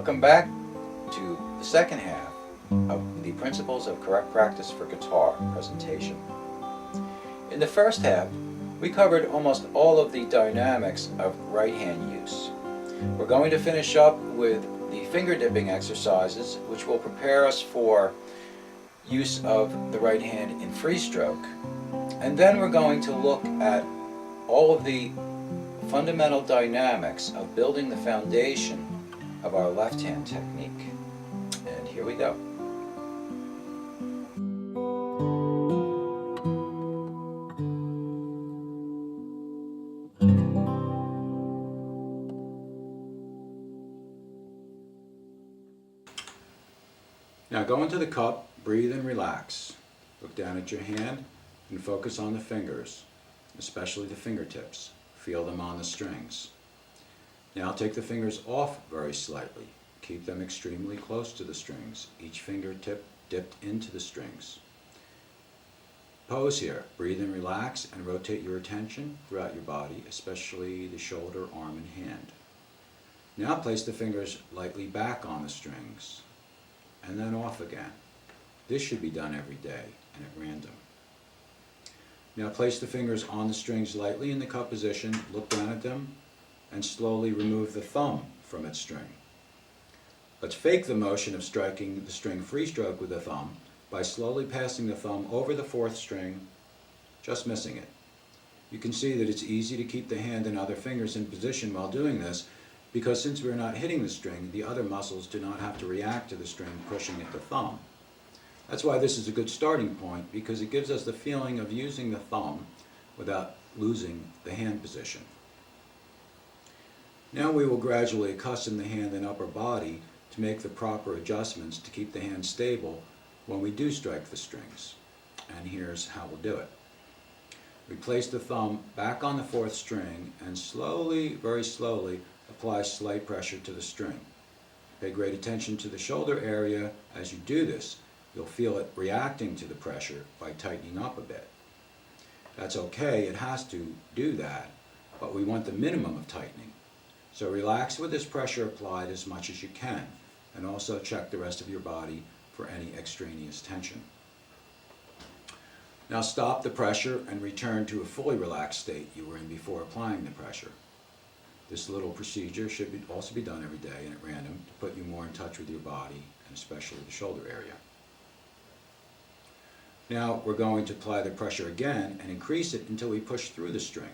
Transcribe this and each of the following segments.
Welcome back to the second half of the Principles of Correct Practice for Guitar presentation. In the first half, we covered almost all of the dynamics of right hand use. We're going to finish up with the finger dipping exercises, which will prepare us for use of the right hand in free stroke. And then we're going to look at all of the fundamental dynamics of building the foundation of our left hand technique. And here we go. Now go into the cup, breathe and relax. Look down at your hand and focus on the fingers, especially the fingertips. Feel them on the strings. Now take the fingers off very slightly. Keep them extremely close to the strings, each fingertip dipped into the strings. Pose here. Breathe and relax and rotate your attention throughout your body, especially the shoulder, arm, and hand. Now place the fingers lightly back on the strings and then off again. This should be done every day and at random. Now place the fingers on the strings lightly in the cup position, look down at them, and slowly remove the thumb from its string. Let's fake the motion of striking the string free stroke with the thumb by slowly passing the thumb over the fourth string, just missing it. You can see that it's easy to keep the hand and other fingers in position while doing this, because since we're not hitting the string, the other muscles do not have to react to the string pushing at the thumb. That's why this is a good starting point, because it gives us the feeling of using the thumb without losing the hand position. Now we will gradually accustom the hand and upper body to make the proper adjustments to keep the hand stable when we do strike the strings. And here's how we'll do it. We place the thumb back on the fourth string and slowly, very slowly, apply slight pressure to the string. Pay great attention to the shoulder area as you do this. You'll feel it reacting to the pressure by tightening up a bit. That's okay, it has to do that, but we want the minimum of tightening. So relax with this pressure applied as much as you can, and also check the rest of your body for any extraneous tension. Now stop the pressure and return to a fully relaxed state you were in before applying the pressure. This little procedure should also be done every day and at random to put you more in touch with your body, and especially the shoulder area. Now we're going to apply the pressure again and increase it until we push through the string.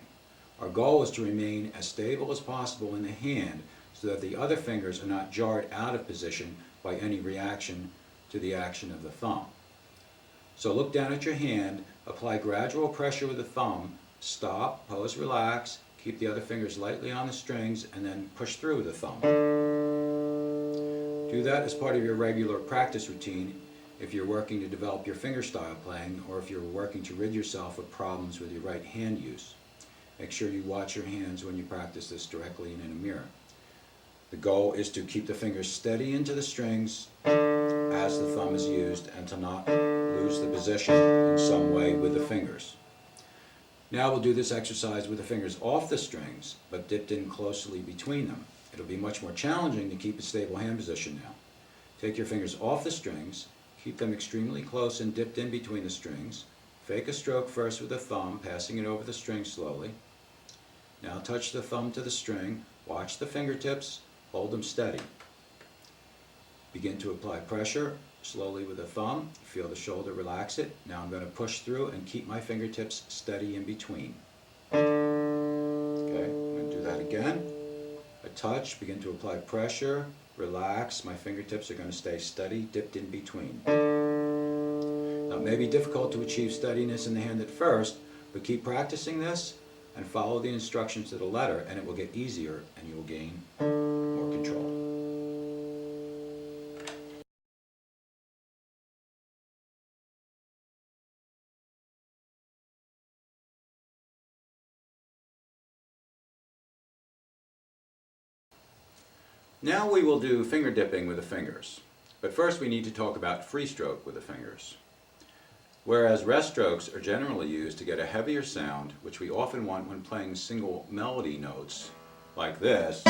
Our goal is to remain as stable as possible in the hand so that the other fingers are not jarred out of position by any reaction to the action of the thumb. So look down at your hand, apply gradual pressure with the thumb, stop, pose, relax, keep the other fingers lightly on the strings, and then push through with the thumb. Do that as part of your regular practice routine if you're working to develop your fingerstyle playing, or if you're working to rid yourself of problems with your right hand use. Make sure you watch your hands when you practice this directly and in a mirror. The goal is to keep the fingers steady into the strings as the thumb is used and to not lose the position in some way with the fingers. Now we'll do this exercise with the fingers off the strings, but dipped in closely between them. It'll be much more challenging to keep a stable hand position now. Take your fingers off the strings, keep them extremely close and dipped in between the strings. Fake a stroke first with the thumb, passing it over the string slowly. Now touch the thumb to the string, watch the fingertips, hold them steady. Begin to apply pressure slowly with the thumb, feel the shoulder relax it. Now I'm going to push through and keep my fingertips steady in between. Okay, I'm going to do that again. A touch, begin to apply pressure, relax, my fingertips are going to stay steady, dipped in between. Now it may be difficult to achieve steadiness in the hand at first, but keep practicing this and follow the instructions to the letter, and it will get easier and you will gain more control. Now we will do finger dipping with the fingers, but first we need to talk about free stroke with the fingers. Whereas rest strokes are generally used to get a heavier sound, which we often want when playing single melody notes like this,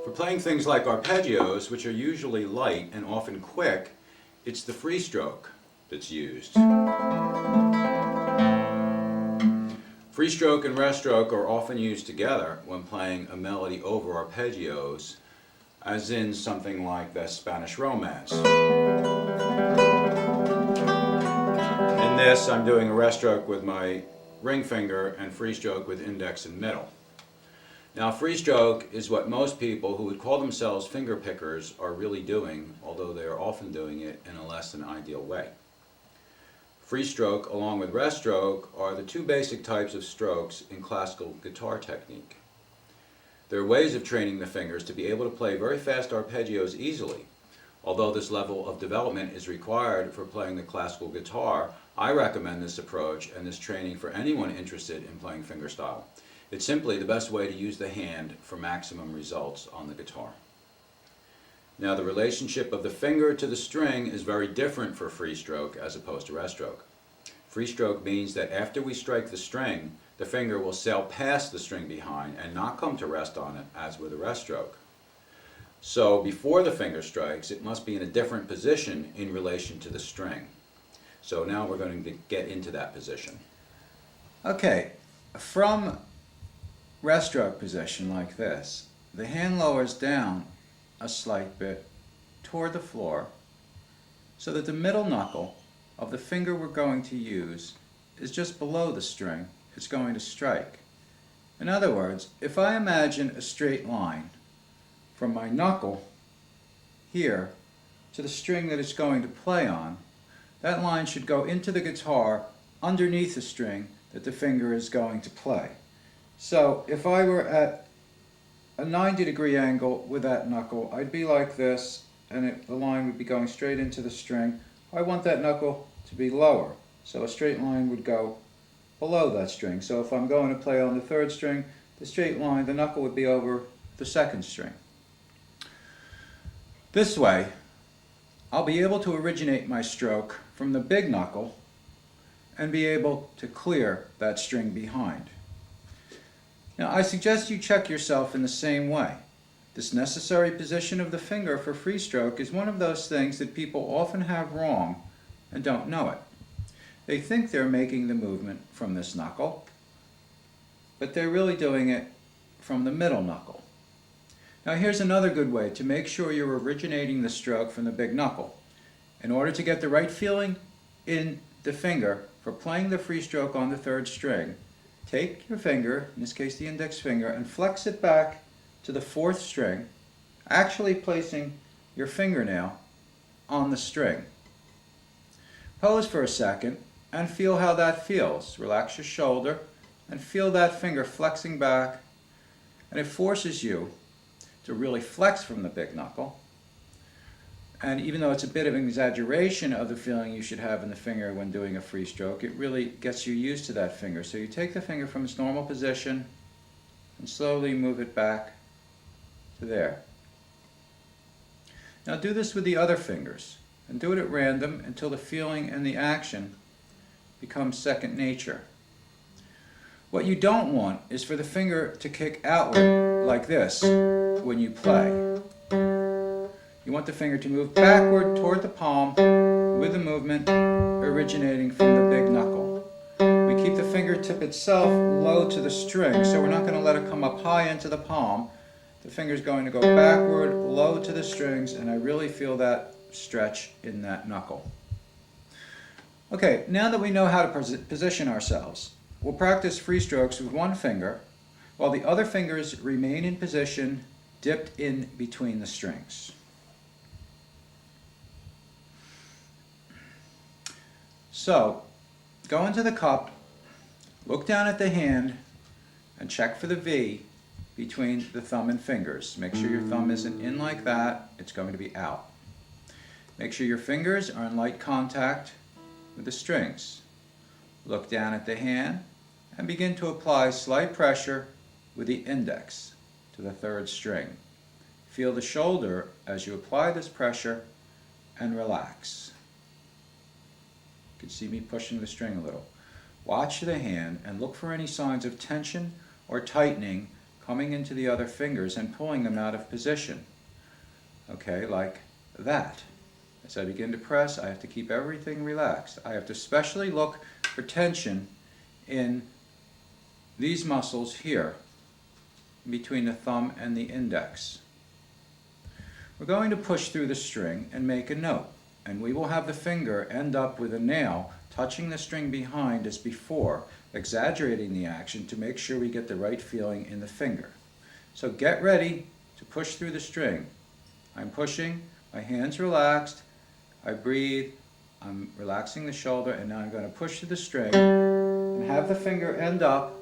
For playing things like arpeggios, which are usually light and often quick, it's the free stroke that's used. Free stroke and rest stroke are often used together when playing a melody over arpeggios, as in something like the Spanish Romance. In this, I'm doing a rest stroke with my ring finger and free stroke with index and middle. Now, free stroke is what most people who would call themselves finger pickers are really doing, although they are often doing it in a less than ideal way. Free stroke, along with rest stroke, are the two basic types of strokes in classical guitar technique. There are ways of training the fingers to be able to play very fast arpeggios easily. Although this level of development is required for playing the classical guitar, I recommend this approach and this training for anyone interested in playing fingerstyle. It's simply the best way to use the hand for maximum results on the guitar. Now, the relationship of the finger to the string is very different for free stroke as opposed to rest stroke. Free stroke means that after we strike the string, the finger will sail past the string behind and not come to rest on it as with a rest stroke. So before the finger strikes, it must be in a different position in relation to the string. So now we're going to get into that position. Okay, from rest stroke position like this, the hand lowers down a slight bit toward the floor so that the middle knuckle of the finger we're going to use is just below the string it's going to strike. In other words, if I imagine a straight line from my knuckle here to the string that it's going to play on, that line should go into the guitar underneath the string that the finger is going to play. So if I were at a 90-degree angle with that knuckle, I'd be like this, and the line would be going straight into the string. I want that knuckle to be lower, so a straight line would go below that string. So if I'm going to play on the third string, the straight line, the knuckle would be over the second string. This way, I'll be able to originate my stroke from the big knuckle and be able to clear that string behind. Now, I suggest you check yourself in the same way. This necessary position of the finger for free stroke is one of those things that people often have wrong and don't know it. They think they're making the movement from this knuckle, but they're really doing it from the middle knuckle. Now, here's another good way to make sure you're originating the stroke from the big knuckle. In order to get the right feeling in the finger for playing the free stroke on the third string, take your finger, in this case the index finger, and flex it back to the fourth string, actually placing your fingernail on the string. Pose for a second and feel how that feels. Relax your shoulder and feel that finger flexing back, and it forces you to really flex from the big knuckle. And even though it's a bit of an exaggeration of the feeling you should have in the finger when doing a free stroke, it really gets you used to that finger. So you take the finger from its normal position and slowly move it back to there. Now do this with the other fingers, and do it at random until the feeling and the action become second nature. What you don't want is for the finger to kick outward like this when you play. You want the finger to move backward toward the palm with the movement originating from the big knuckle. We keep the fingertip itself low to the string, so we're not going to let it come up high into the palm. The finger's going to go backward, low to the strings, and I really feel that stretch in that knuckle. Okay, now that we know how to position ourselves, we'll practice free strokes with one finger while the other fingers remain in position dipped in between the strings. So, go into the cup, look down at the hand, and check for the V between the thumb and fingers. Make sure your thumb isn't in like that, it's going to be out. Make sure your fingers are in light contact with the strings. Look down at the hand and begin to apply slight pressure with the index to the third string. Feel the shoulder as you apply this pressure and relax. You can see me pushing the string a little. Watch the hand and look for any signs of tension or tightening coming into the other fingers and pulling them out of position. Okay, like that. As I begin to press, I have to keep everything relaxed. I have to especially look for tension in these muscles here, between the thumb and the index. We're going to push through the string and make a note, and we will have the finger end up with a nail touching the string behind as before, exaggerating the action to make sure we get the right feeling in the finger. So get ready to push through the string. I'm pushing, my hands relaxed, I breathe, I'm relaxing the shoulder, and now I'm going to push through the string and have the finger end up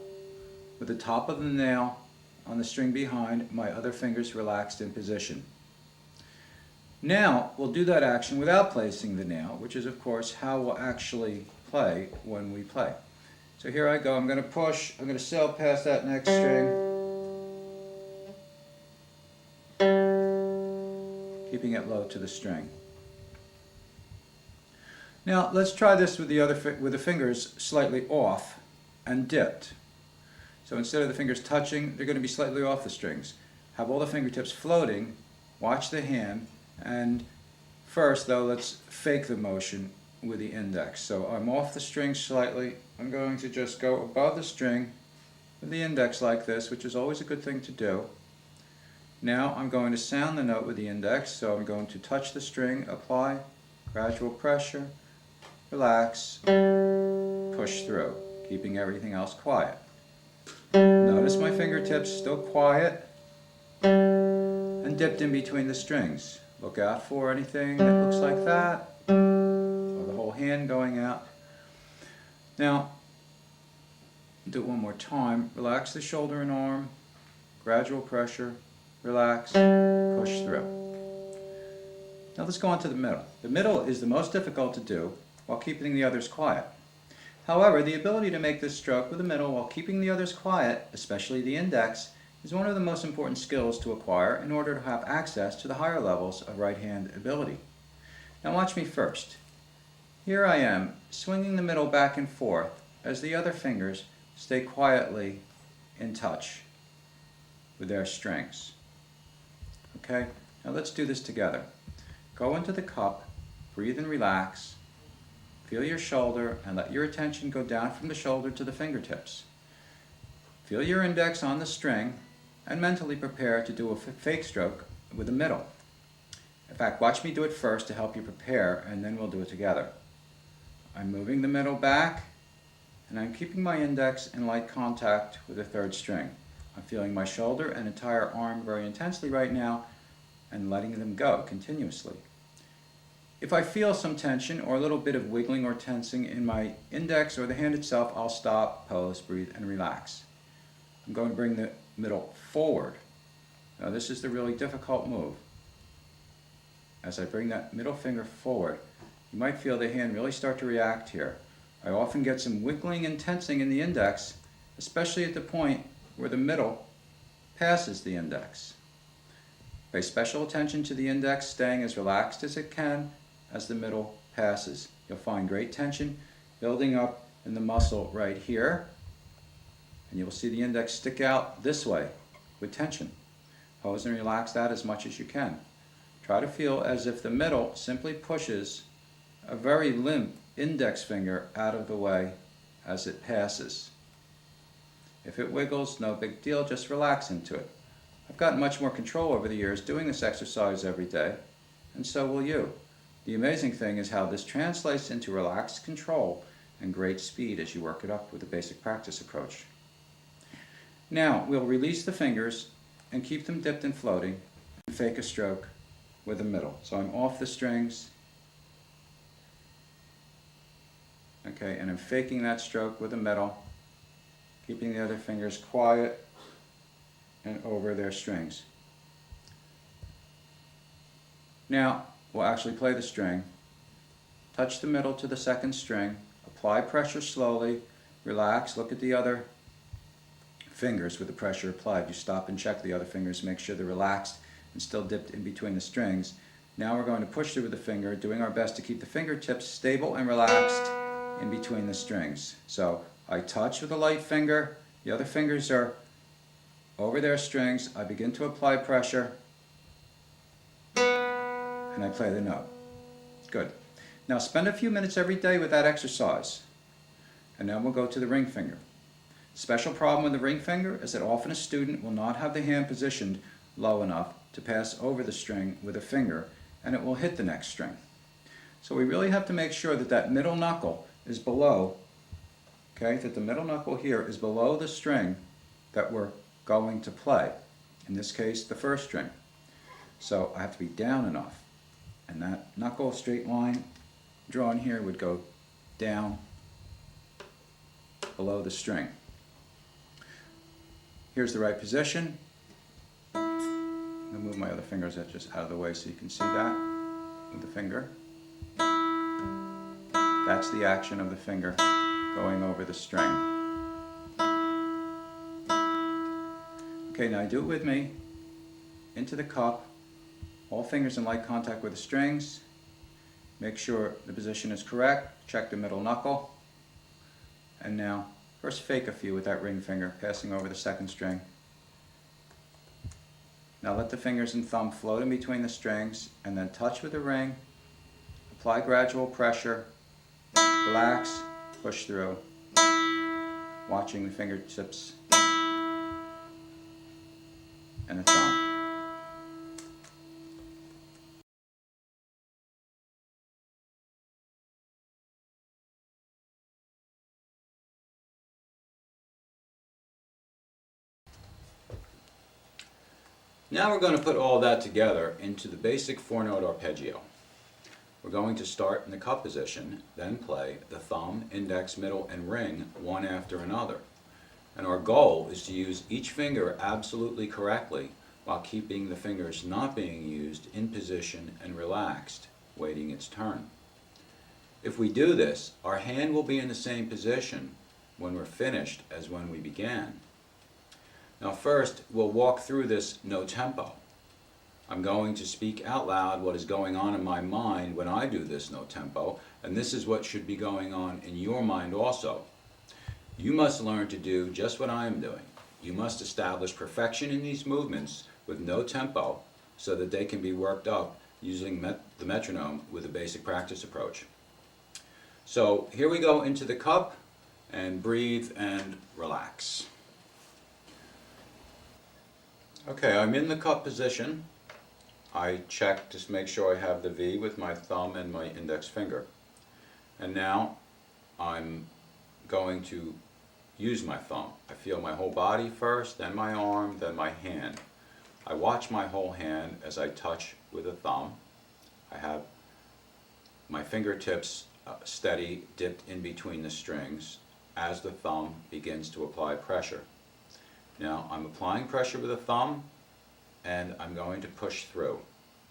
with the top of the nail on the string behind, my other fingers relaxed in position. Now we'll do that action without placing the nail, which is of course how we'll actually play when we play. So here I go, I'm going to push, I'm going to sail past that next string, keeping it low to the string. Now let's try this with the fingers slightly off and dipped. So instead of the fingers touching, they're going to be slightly off the strings. Have all the fingertips floating, watch the hand, and first though let's fake the motion with the index. So I'm off the string slightly, I'm going to just go above the string with the index like this, which is always a good thing to do. Now I'm going to sound the note with the index, so I'm going to touch the string, apply gradual pressure, relax, push through, keeping everything else quiet. Notice my fingertips still quiet and dipped in between the strings. Look out for anything that looks like that, or the whole hand going out. Now, do it one more time. Relax the shoulder and arm, gradual pressure, relax, push through. Now let's go on to the middle. The middle is the most difficult to do while keeping the others quiet. However, the ability to make this stroke with the middle while keeping the others quiet, especially the index, is one of the most important skills to acquire in order to have access to the higher levels of right hand ability. Now watch me first. Here I am, swinging the middle back and forth as the other fingers stay quietly in touch with their strings. Okay, now let's do this together. Go into the cup, breathe and relax. Feel your shoulder and let your attention go down from the shoulder to the fingertips. Feel your index on the string and mentally prepare to do a fake stroke with the middle. In fact, watch me do it first to help you prepare, and then we'll do it together. I'm moving the middle back and I'm keeping my index in light contact with the third string. I'm feeling my shoulder and entire arm very intensely right now and letting them go continuously. If I feel some tension or a little bit of wiggling or tensing in my index or the hand itself, I'll stop, pose, breathe, and relax. I'm going to bring the middle forward. Now this is the really difficult move. As I bring that middle finger forward, you might feel the hand really start to react here. I often get some wiggling and tensing in the index, especially at the point where the middle passes the index. Pay special attention to the index staying as relaxed as it can as the middle passes. You'll find great tension building up in the muscle right here, and you will see the index stick out this way with tension. Pose and relax that as much as you can. Try to feel as if the middle simply pushes a very limp index finger out of the way as it passes. If it wiggles, no big deal, just relax into it. I've gotten much more control over the years doing this exercise every day, and so will you. The amazing thing is how this translates into relaxed control and great speed as you work it up with the basic practice approach. Now, we'll release the fingers and keep them dipped and floating and fake a stroke with the middle. So I'm off the strings, okay, and I'm faking that stroke with the middle, keeping the other fingers quiet and over their strings. Now, we'll actually play the string. Touch the middle to the second string, apply pressure slowly, relax, look at the other fingers with the pressure applied. You stop and check the other fingers, make sure they're relaxed and still dipped in between the strings. Now we're going to push through with the finger, doing our best to keep the fingertips stable and relaxed in between the strings. So I touch with a light finger, the other fingers are over their strings, I begin to apply pressure, and I play the note. Good. Now spend a few minutes every day with that exercise, and then we'll go to the ring finger. Special problem with the ring finger is that often a student will not have the hand positioned low enough to pass over the string with a finger, and it will hit the next string. So we really have to make sure that that middle knuckle is below, okay, that the middle knuckle here is below the string that we're going to play. In this case, the first string. So I have to be down enough, and that knuckle straight line drawn here would go down below the string. Here's the right position. I'm going to move my other fingers just out of the way so you can see that with the finger. That's the action of the finger going over the string. Okay, now do it with me. Into the cup, all fingers in light contact with the strings. Make sure the position is correct. Check the middle knuckle. And now, first fake a few with that ring finger, passing over the second string. Now let the fingers and thumb float in between the strings, and then touch with the ring. Apply gradual pressure. Relax, push through. Watching the fingertips and the thumb. Now we're going to put all that together into the basic 4-note arpeggio. We're going to start in the cup position, then play the thumb, index, middle, and ring one after another. And our goal is to use each finger absolutely correctly while keeping the fingers not being used in position and relaxed, waiting its turn. If we do this, our hand will be in the same position when we're finished as when we began. Now first, we'll walk through this no tempo. I'm going to speak out loud what is going on in my mind when I do this no tempo, and this is what should be going on in your mind also. You must learn to do just what I am doing. You must establish perfection in these movements with no tempo so that they can be worked up using the metronome with a basic practice approach. So here we go into the cup, and breathe and relax. Okay, I'm in the cup position. I check to make sure I have the V with my thumb and my index finger. And now I'm going to use my thumb. I feel my whole body first, then my arm, then my hand. I watch my whole hand as I touch with a thumb. I have my fingertips steady, dipped in between the strings as the thumb begins to apply pressure. Now I'm applying pressure with a thumb, and I'm going to push through,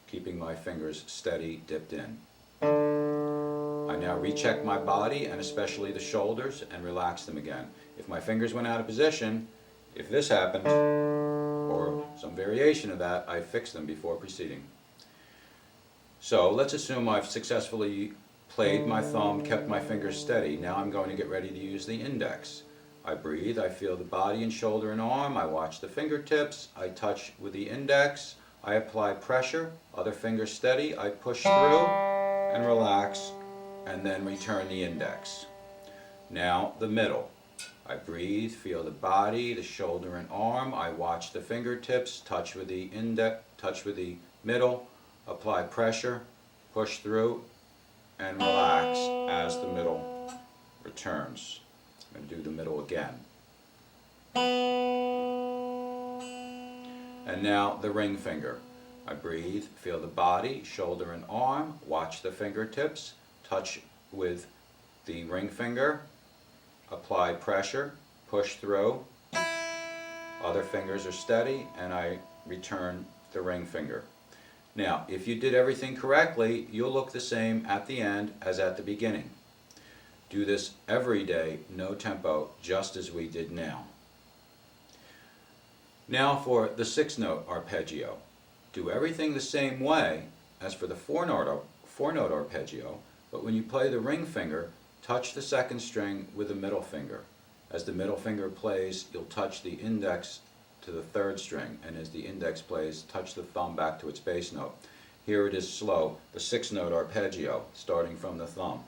keeping my fingers steady, dipped in. I now recheck my body, and especially the shoulders, and relax them again. If my fingers went out of position, if this happened, or some variation of that, I fix them before proceeding. So let's assume I've successfully played my thumb, kept my fingers steady. Now I'm going to get ready to use the index. I breathe, I feel the body and shoulder and arm, I watch the fingertips, I touch with the index, I apply pressure, other finger steady, I push through and relax, and then return the index. Now the middle. I breathe, feel the body, the shoulder and arm, I watch the fingertips, touch with the index, touch with the middle, apply pressure, push through, and relax as the middle returns. I'm going to do the middle again. And now the ring finger. I breathe, feel the body, shoulder and arm, watch the fingertips, touch with the ring finger, apply pressure, push through, other fingers are steady, and I return the ring finger. Now, if you did everything correctly, you'll look the same at the end as at the beginning. Do this every day, no tempo, just as we did now. Now for the 6-note arpeggio. Do everything the same way as for the 4-note arpeggio, but when you play the ring finger, touch the second string with the middle finger. As the middle finger plays, you'll touch the index to the third string, and as the index plays, touch the thumb back to its bass note. Here it is slow, the 6-note arpeggio, starting from the thumb.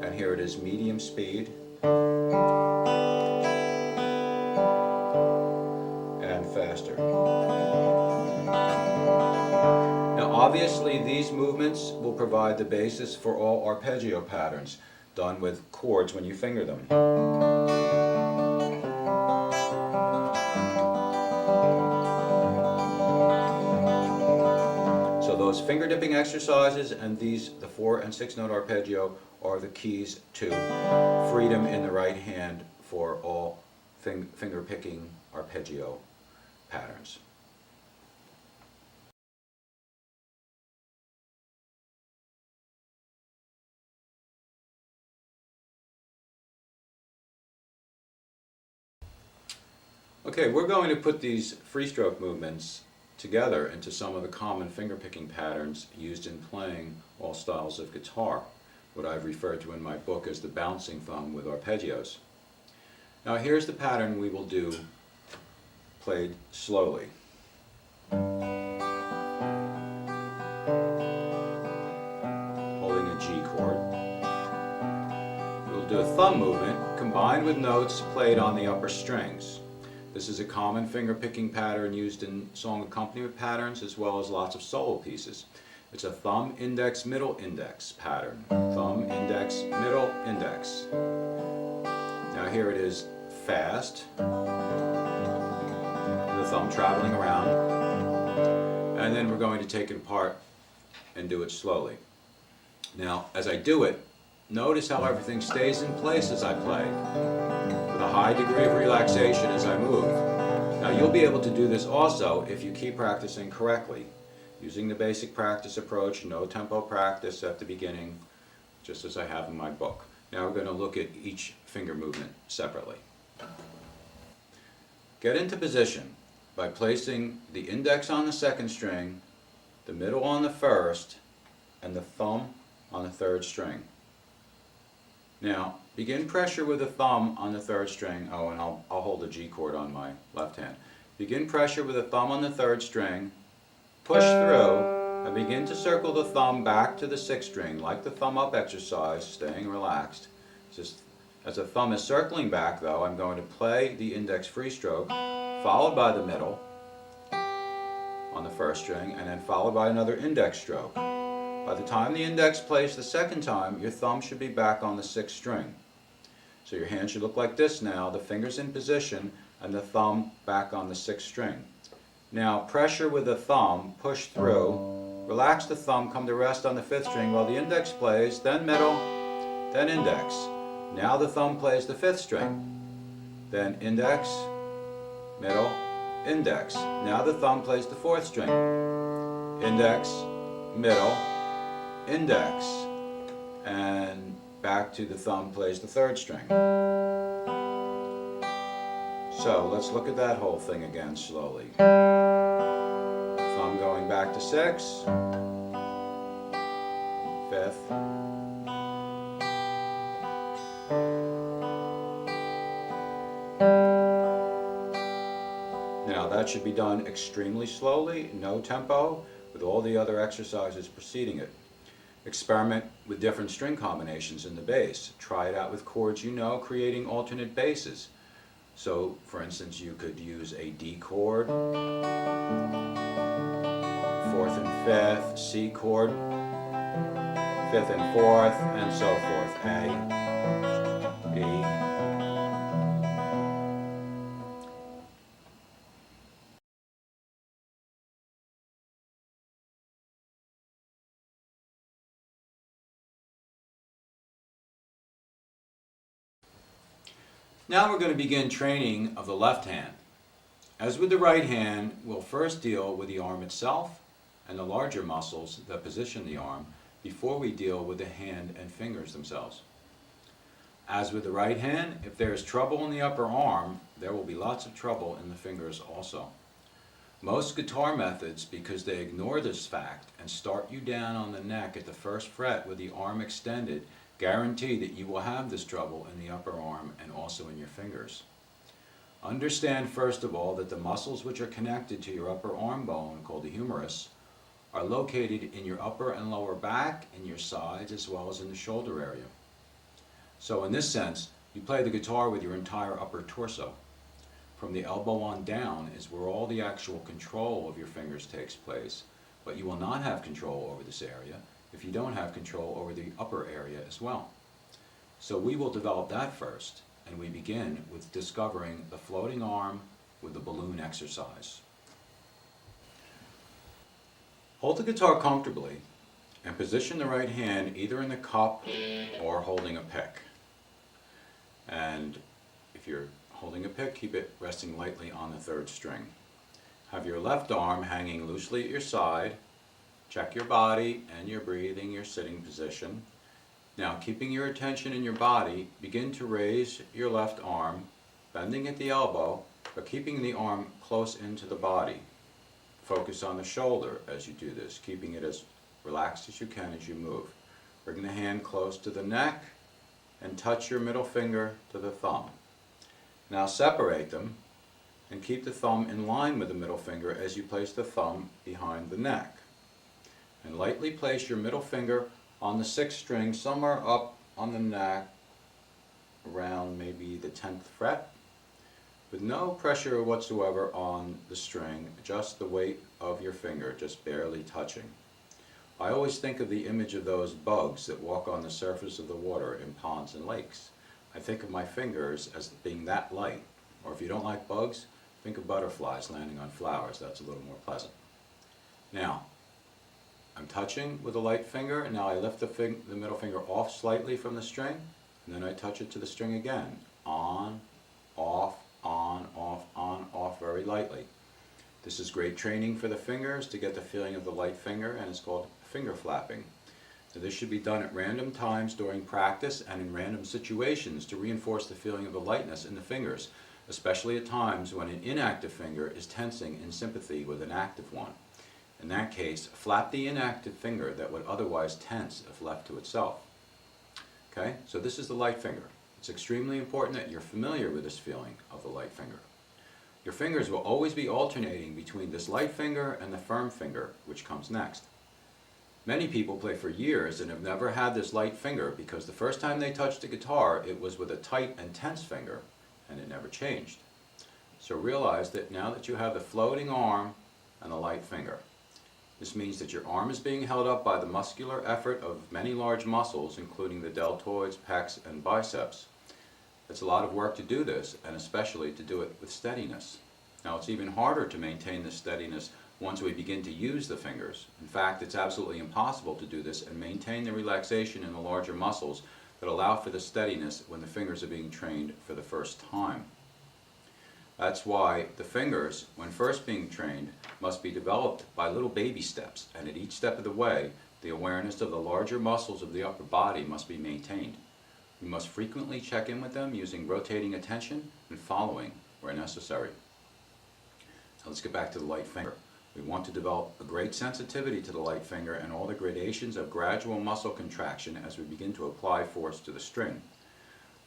And here it is medium speed and faster. Now obviously these movements will provide the basis for all arpeggio patterns done with chords when you finger them. So those finger dipping exercises and these, the 4 and 6-note arpeggio, are the keys to freedom in the right hand for all finger picking arpeggio patterns. Okay, we're going to put these free stroke movements together into some of the common finger picking patterns used in playing all styles of guitar, what I've referred to in my book as the bouncing thumb with arpeggios. Now here's the pattern we will do played slowly. Holding a G chord. We'll do a thumb movement combined with notes played on the upper strings. This is a common finger picking pattern used in song accompaniment patterns as well as lots of solo pieces. It's a thumb, index, middle, index pattern. Thumb, index, middle, index. Now here it is fast, the thumb traveling around, and then we're going to take it apart and do it slowly. Now as I do it, notice how everything stays in place as I play, with a high degree of relaxation as I move. Now you'll be able to do this also if you keep practicing correctly, using the basic practice approach, no tempo practice at the beginning, just as I have in my book. Now we're going to look at each finger movement separately. Get into position by placing the index on the 2nd string, the middle on the 1st, and the thumb on the 3rd string. Now, begin pressure with the thumb on the 3rd string. Oh, and I'll hold the G chord on my left hand. Begin pressure with the thumb on the 3rd string, push through, and begin to circle the thumb back to the 6th string, like the thumb up exercise, staying relaxed. Just as the thumb is circling back though, I'm going to play the index free stroke, followed by the middle on the 1st string, and then followed by another index stroke. By the time the index plays the 2nd time, your thumb should be back on the 6th string. So your hand should look like this now, the fingers in position and the thumb back on the 6th string. Now pressure with the thumb, push through, relax the thumb, come to rest on the 5th string while the index plays, then middle, then index. Now the thumb plays the 5th string, then index, middle, index. Now the thumb plays the 4th string, index, middle, index, and back to the thumb plays the 3rd string. So let's look at that whole thing again slowly. Thumb going back to 6, 5th, now that should be done extremely slowly, no tempo, with all the other exercises preceding it. Experiment with different string combinations in the bass. Try it out with chords you know, creating alternate basses. So, for instance, you could use a D chord, 4th and 5th, C chord, 5th and 4th, and so forth. A, B. Now we're going to begin training of the left hand. As with the right hand, we'll first deal with the arm itself and the larger muscles that position the arm before we deal with the hand and fingers themselves. As with the right hand, if there is trouble in the upper arm, there will be lots of trouble in the fingers also. Most guitar methods, because they ignore this fact and start you down on the neck at the first fret with the arm extended, guarantee that you will have this trouble in the upper arm and also in your fingers. Understand first of all that the muscles which are connected to your upper arm bone, called the humerus, are located in your upper and lower back, in your sides, as well as in the shoulder area. So in this sense, you play the guitar with your entire upper torso. From the elbow on down is where all the actual control of your fingers takes place, but you will not have control over this area if you don't have control over the upper area as well. So we will develop that first, and we begin with discovering the floating arm with the balloon exercise. Hold the guitar comfortably and position the right hand either in the cup or holding a pick. And if you're holding a pick, keep it resting lightly on the third string. Have your left arm hanging loosely at your side. Check your body and your breathing, your sitting position. Now, keeping your attention in your body, begin to raise your left arm, bending at the elbow, but keeping the arm close into the body. Focus on the shoulder as you do this, keeping it as relaxed as you can as you move. Bring the hand close to the neck and touch your middle finger to the thumb. Now separate them and keep the thumb in line with the middle finger as you place the thumb behind the neck. And lightly place your middle finger on the 6th string, somewhere up on the neck, around maybe the 10th fret, with no pressure whatsoever on the string, just the weight of your finger, just barely touching. I always think of the image of those bugs that walk on the surface of the water in ponds and lakes. I think of my fingers as being that light. Or if you don't like bugs, think of butterflies landing on flowers. That's a little more pleasant. Now, I'm touching with a light finger, and now I lift the middle finger off slightly from the string, and then I touch it to the string again. On, off, very lightly. This is great training for the fingers to get the feeling of the light finger, and it's called finger flapping. So this should be done at random times during practice and in random situations to reinforce the feeling of the lightness in the fingers, especially at times when an inactive finger is tensing in sympathy with an active one. In that case, flap the inactive finger that would otherwise tense if left to itself. Okay, so this is the light finger. It's extremely important that you're familiar with this feeling of the light finger. Your fingers will always be alternating between this light finger and the firm finger, which comes next. Many people play for years and have never had this light finger because the first time they touched the guitar, it was with a tight and tense finger, and it never changed. So realize that now that you have the floating arm and the light finger, this means that your arm is being held up by the muscular effort of many large muscles, including the deltoids, pecs, and biceps. It's a lot of work to do this, and especially to do it with steadiness. Now, it's even harder to maintain this steadiness once we begin to use the fingers. In fact, it's absolutely impossible to do this and maintain the relaxation in the larger muscles that allow for the steadiness when the fingers are being trained for the first time. That's why the fingers, when first being trained, must be developed by little baby steps, and at each step of the way, the awareness of the larger muscles of the upper body must be maintained. We must frequently check in with them using rotating attention and following where necessary. Now let's get back to the light finger. We want to develop a great sensitivity to the light finger and all the gradations of gradual muscle contraction as we begin to apply force to the string.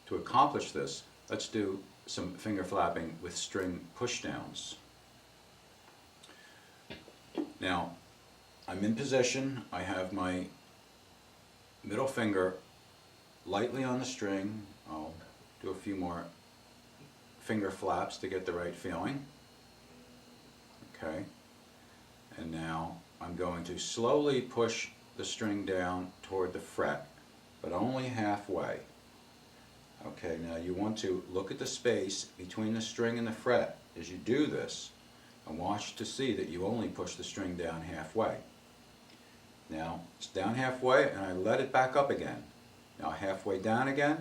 To accomplish this, let's do some finger flapping with string pushdowns. Now, I'm in position. I have my middle finger lightly on the string. I'll do a few more finger flaps to get the right feeling. Okay. And now I'm going to slowly push the string down toward the fret, but only halfway. Okay, now you want to look at the space between the string and the fret as you do this, and watch to see that you only push the string down halfway. Now, it's down halfway, and I let it back up again. Now halfway down again,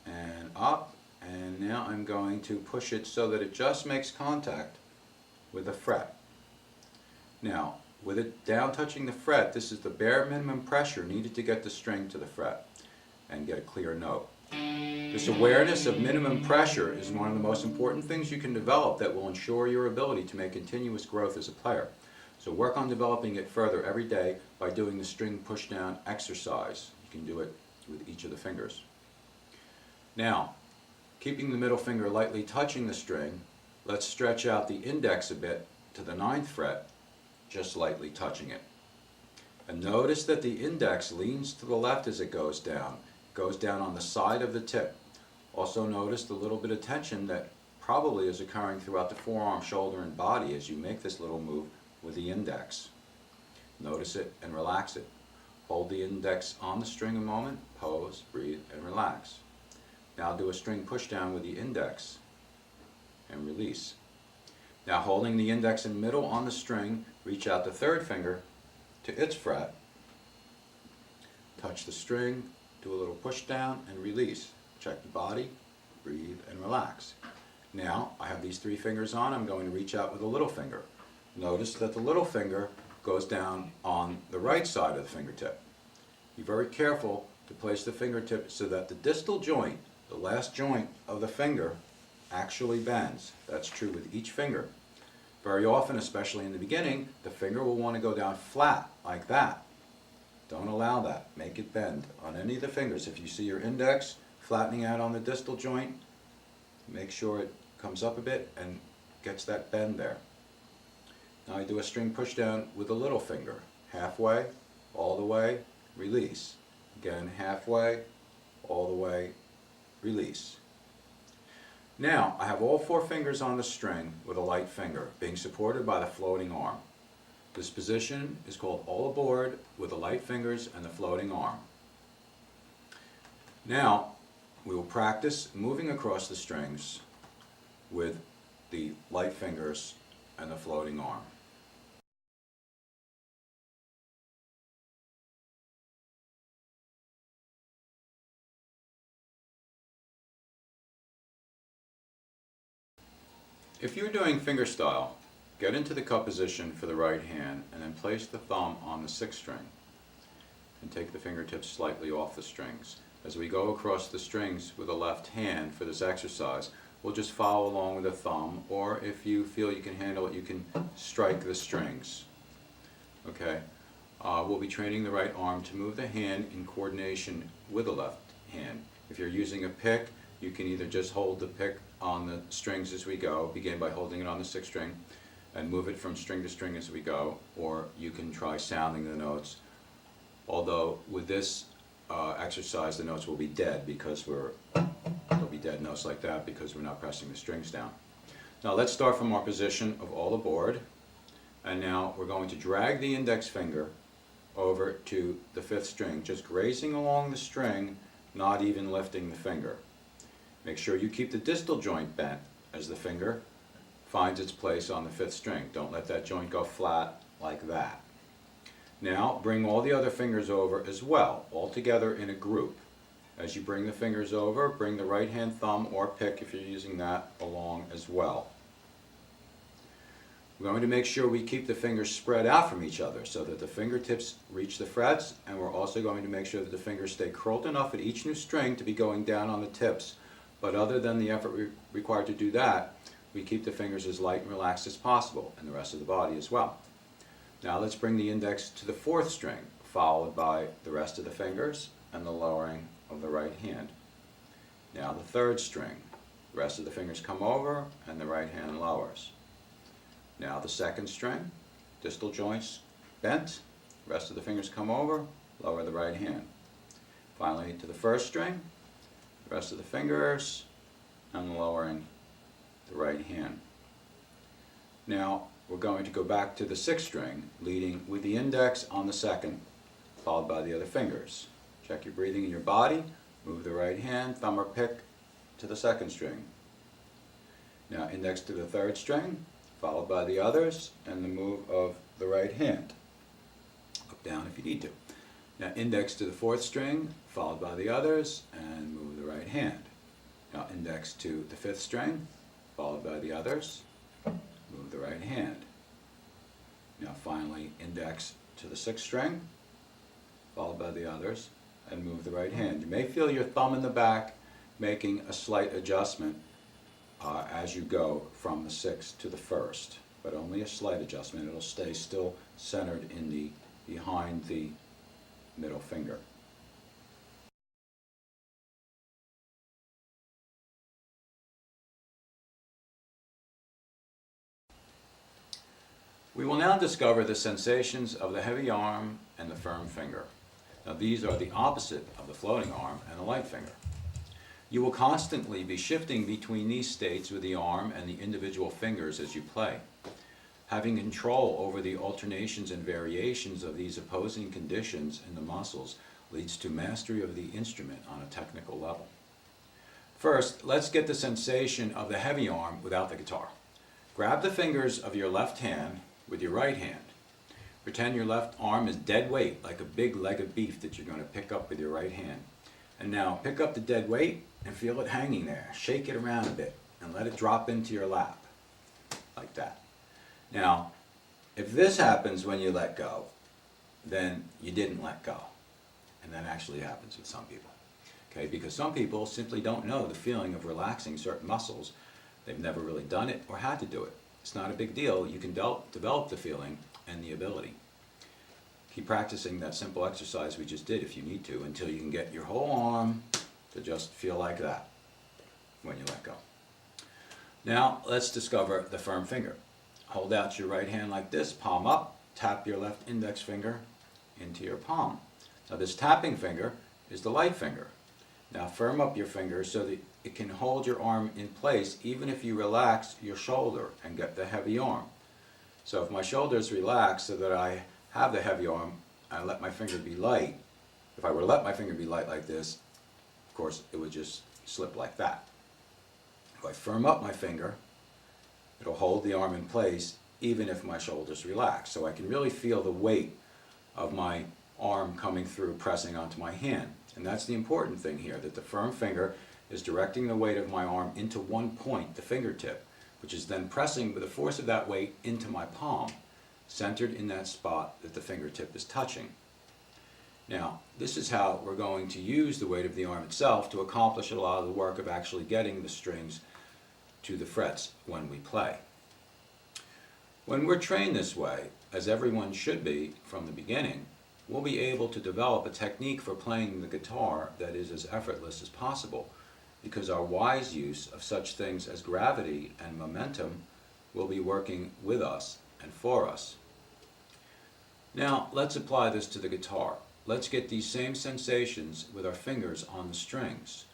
and up, and now I'm going to push it so that it just makes contact with the fret. Now, with it down touching the fret, this is the bare minimum pressure needed to get the string to the fret and get a clear note. This awareness of minimum pressure is one of the most important things you can develop that will ensure your ability to make continuous growth as a player. So work on developing it further every day by doing the string push-down exercise. You can do it with each of the fingers. Now, keeping the middle finger lightly touching the string, let's stretch out the index a bit to the 9th fret, just lightly touching it. And notice that the index leans to the left as it goes down. It goes down on the side of the tip. Also notice the little bit of tension that probably is occurring throughout the forearm, shoulder, and body as you make this little move with the index. Notice it and relax it. Hold the index on the string a moment, pose, breathe, and relax. Now do a string push down with the index and release. Now holding the index and middle on the string, reach out the 3rd finger to its fret. Touch the string, do a little push down and release. Check the body, breathe, and relax. Now I have these 3 fingers on, I'm going to reach out with the little finger. Notice that the little finger goes down on the right side of the fingertip. Be very careful to place the fingertip so that the distal joint, the last joint of the finger, actually bends. That's true with each finger. Very often, especially in the beginning, the finger will want to go down flat like that. Don't allow that. Make it bend on any of the fingers. If you see your index flattening out on the distal joint, make sure it comes up a bit and gets that bend there. Now I do a string push down with the little finger. Halfway, all the way, release. Again, halfway, all the way, release. Now I have all 4 fingers on the string with a light finger being supported by the floating arm. This position is called all aboard with the light fingers and the floating arm. Now we will practice moving across the strings with the light fingers and the floating arm. If you're doing fingerstyle, get into the cup position for the right hand and then place the thumb on the 6th string and take the fingertips slightly off the strings. As we go across the strings with the left hand for this exercise, we'll just follow along with the thumb, or if you feel you can handle it, you can strike the strings. Okay? We'll be training the right arm to move the hand in coordination with the left hand. If you're using a pick, you can either just hold the pick on the strings as we go, begin by holding it on the 6th string, and move it from string to string as we go, or you can try sounding the notes. Although with this exercise, the notes will be dead because they'll be dead notes like that because we're not pressing the strings down. Now let's start from our position of all aboard, and now we're going to drag the index finger over to the 5th string, just grazing along the string, not even lifting the finger. Make sure you keep the distal joint bent as the finger finds its place on the 5th string. Don't let that joint go flat like that. Now bring all the other fingers over as well, all together in a group. As you bring the fingers over, bring the right hand thumb or pick, if you're using that, along as well. We're going to make sure we keep the fingers spread out from each other so that the fingertips reach the frets, and we're also going to make sure that the fingers stay curled enough at each new string to be going down on the tips. But other than the effort required to do that, we keep the fingers as light and relaxed as possible, and the rest of the body as well. Now let's bring the index to the 4th string, followed by the rest of the fingers and the lowering of the right hand. Now the 3rd string. The rest of the fingers come over and the right hand lowers. Now the 2nd string, distal joints bent, the rest of the fingers come over, lower the right hand. Finally to the 1st string, the rest of the fingers, and lowering the right hand. Now we're going to go back to the 6th string, leading with the index on the 2nd, followed by the other fingers. Check your breathing in your body, move the right hand, thumb or pick to the 2nd string. Now index to the 3rd string, followed by the others, and the move of the right hand. Up, down if you need to. Now index to the 4th string, followed by the others, and move the right hand. Now index to the 5th string, followed by the others, move the right hand. Now finally index to the 6th string, followed by the others, and move the right hand. You may feel your thumb in the back making a slight adjustment as you go from the 6th to the 1st, but only a slight adjustment. It'll stay still centered in the behind the middle finger. We will now discover the sensations of the heavy arm and the firm finger. Now these are the opposite of the floating arm and the light finger. You will constantly be shifting between these states with the arm and the individual fingers as you play. Having control over the alternations and variations of these opposing conditions in the muscles leads to mastery of the instrument on a technical level. First, let's get the sensation of the heavy arm without the guitar. Grab the fingers of your left hand with your right hand. Pretend your left arm is dead weight, like a big leg of beef that you're going to pick up with your right hand. And now pick up the dead weight and feel it hanging there. Shake it around a bit and let it drop into your lap, like that. Now, if this happens when you let go, then you didn't let go. And that actually happens with some people. Okay, because some people simply don't know the feeling of relaxing certain muscles. They've never really done it or had to do it. It's not a big deal. You can develop the feeling and the ability. Keep practicing that simple exercise we just did if you need to until you can get your whole arm to just feel like that when you let go. Now let's discover the firm finger. Hold out your right hand like this, palm up, tap your left index finger into your palm. Now this tapping finger is the light finger. Now firm up your finger so that it can hold your arm in place even if you relax your shoulder and get the heavy arm. So if my shoulder is relaxed so that I have the heavy arm, I let my finger be light. If I were to let my finger be light like this, of course it would just slip like that. If I firm up my finger, it'll hold the arm in place even if my shoulder's relaxed. So I can really feel the weight of my arm coming through, pressing onto my hand. And that's the important thing here, that the firm finger is directing the weight of my arm into one point, the fingertip, which is then pressing with the force of that weight into my palm, centered in that spot that the fingertip is touching. Now, this is how we're going to use the weight of the arm itself to accomplish a lot of the work of actually getting the strings to the frets when we play. When we're trained this way, as everyone should be from the beginning, we'll be able to develop a technique for playing the guitar that is as effortless as possible, because our wise use of such things as gravity and momentum will be working with us and for us. Now let's apply this to the guitar. Let's get these same sensations with our fingers on the strings.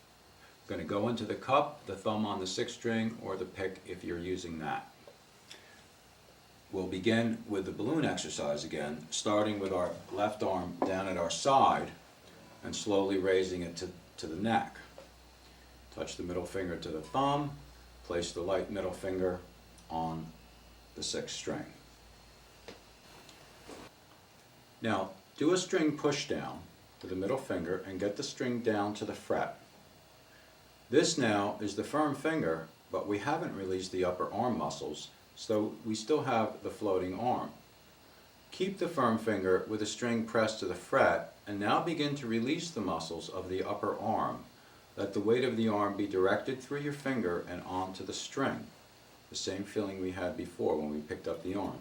We're going to go into the cup, the thumb on the 6th string, or the pick if you're using that. We'll begin with the balloon exercise again, starting with our left arm down at our side and slowly raising it to the neck. Touch the middle finger to the thumb, place the light middle finger on the 6th string. Now, do a string push down with the middle finger and get the string down to the fret. This now is the firm finger, but we haven't released the upper arm muscles, so we still have the floating arm. Keep the firm finger with the string pressed to the fret and now begin to release the muscles of the upper arm. Let the weight of the arm be directed through your finger and onto the string. The same feeling we had before when we picked up the arm.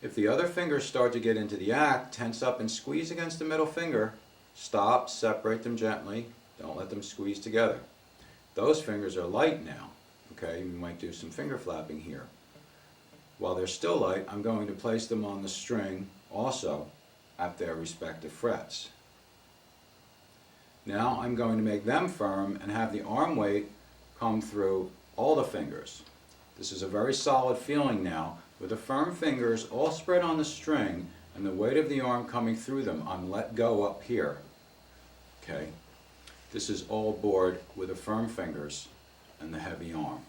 If the other fingers start to get into the act, tense up and squeeze against the middle finger. Stop, separate them gently. Don't let them squeeze together. Those fingers are light now. Okay, we might do some finger flapping here. While they're still light, I'm going to place them on the string also at their respective frets. Now I'm going to make them firm and have the arm weight come through all the fingers. This is a very solid feeling now with the firm fingers all spread on the string and the weight of the arm coming through them. I'm let go up here. Okay, this is all aboard with the firm fingers and the heavy arm.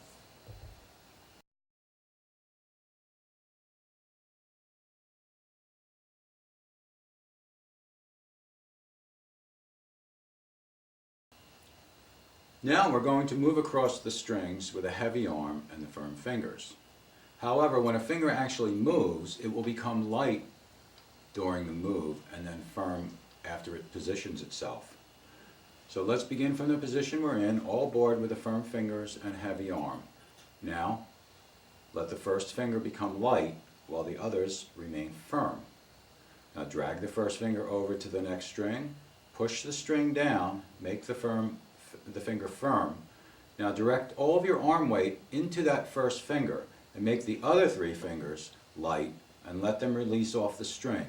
Now we're going to move across the strings with a heavy arm and the firm fingers. However, when a finger actually moves, it will become light during the move and then firm after it positions itself. So let's begin from the position we're in, all aboard with the firm fingers and heavy arm. Now, let the first finger become light while the others remain firm. Now drag the first finger over to the next string, push the string down, make the finger firm. Now direct all of your arm weight into that first finger and make the other three fingers light and let them release off the string.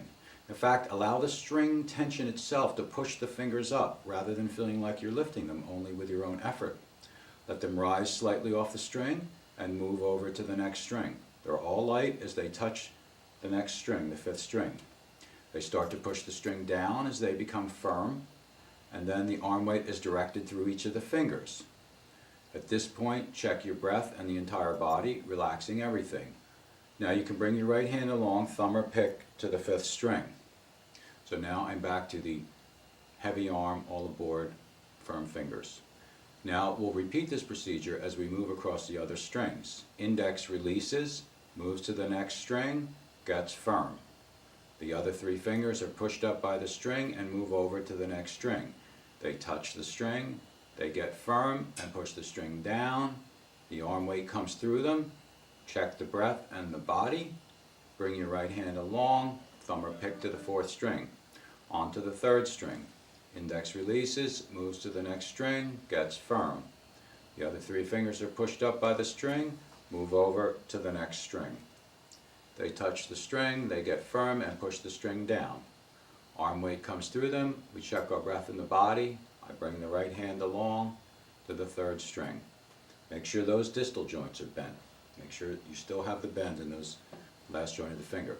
In fact, allow the string tension itself to push the fingers up rather than feeling like you're lifting them only with your own effort. Let them rise slightly off the string and move over to the next string. They're all light as they touch the next string, the fifth string. They start to push the string down as they become firm, and then the arm weight is directed through each of the fingers. At this point, check your breath and the entire body, relaxing everything. Now you can bring your right hand along, thumb or pick, to the fifth string. So now I'm back to the heavy arm, all aboard, firm fingers. Now we'll repeat this procedure as we move across the other strings. Index releases, moves to the next string, gets firm. The other three fingers are pushed up by the string and move over to the next string. They touch the string, they get firm and push the string down. The arm weight comes through them. Check the breath and the body. Bring your right hand along, thumb or pick to the fourth string. Onto the third string. Index releases, moves to the next string, gets firm. The other three fingers are pushed up by the string, move over to the next string. They touch the string, they get firm and push the string down. Arm weight comes through them, we check our breath in the body. I bring the right hand along to the third string. Make sure those distal joints are bent. Make sure you still have the bend in those last joint of the finger.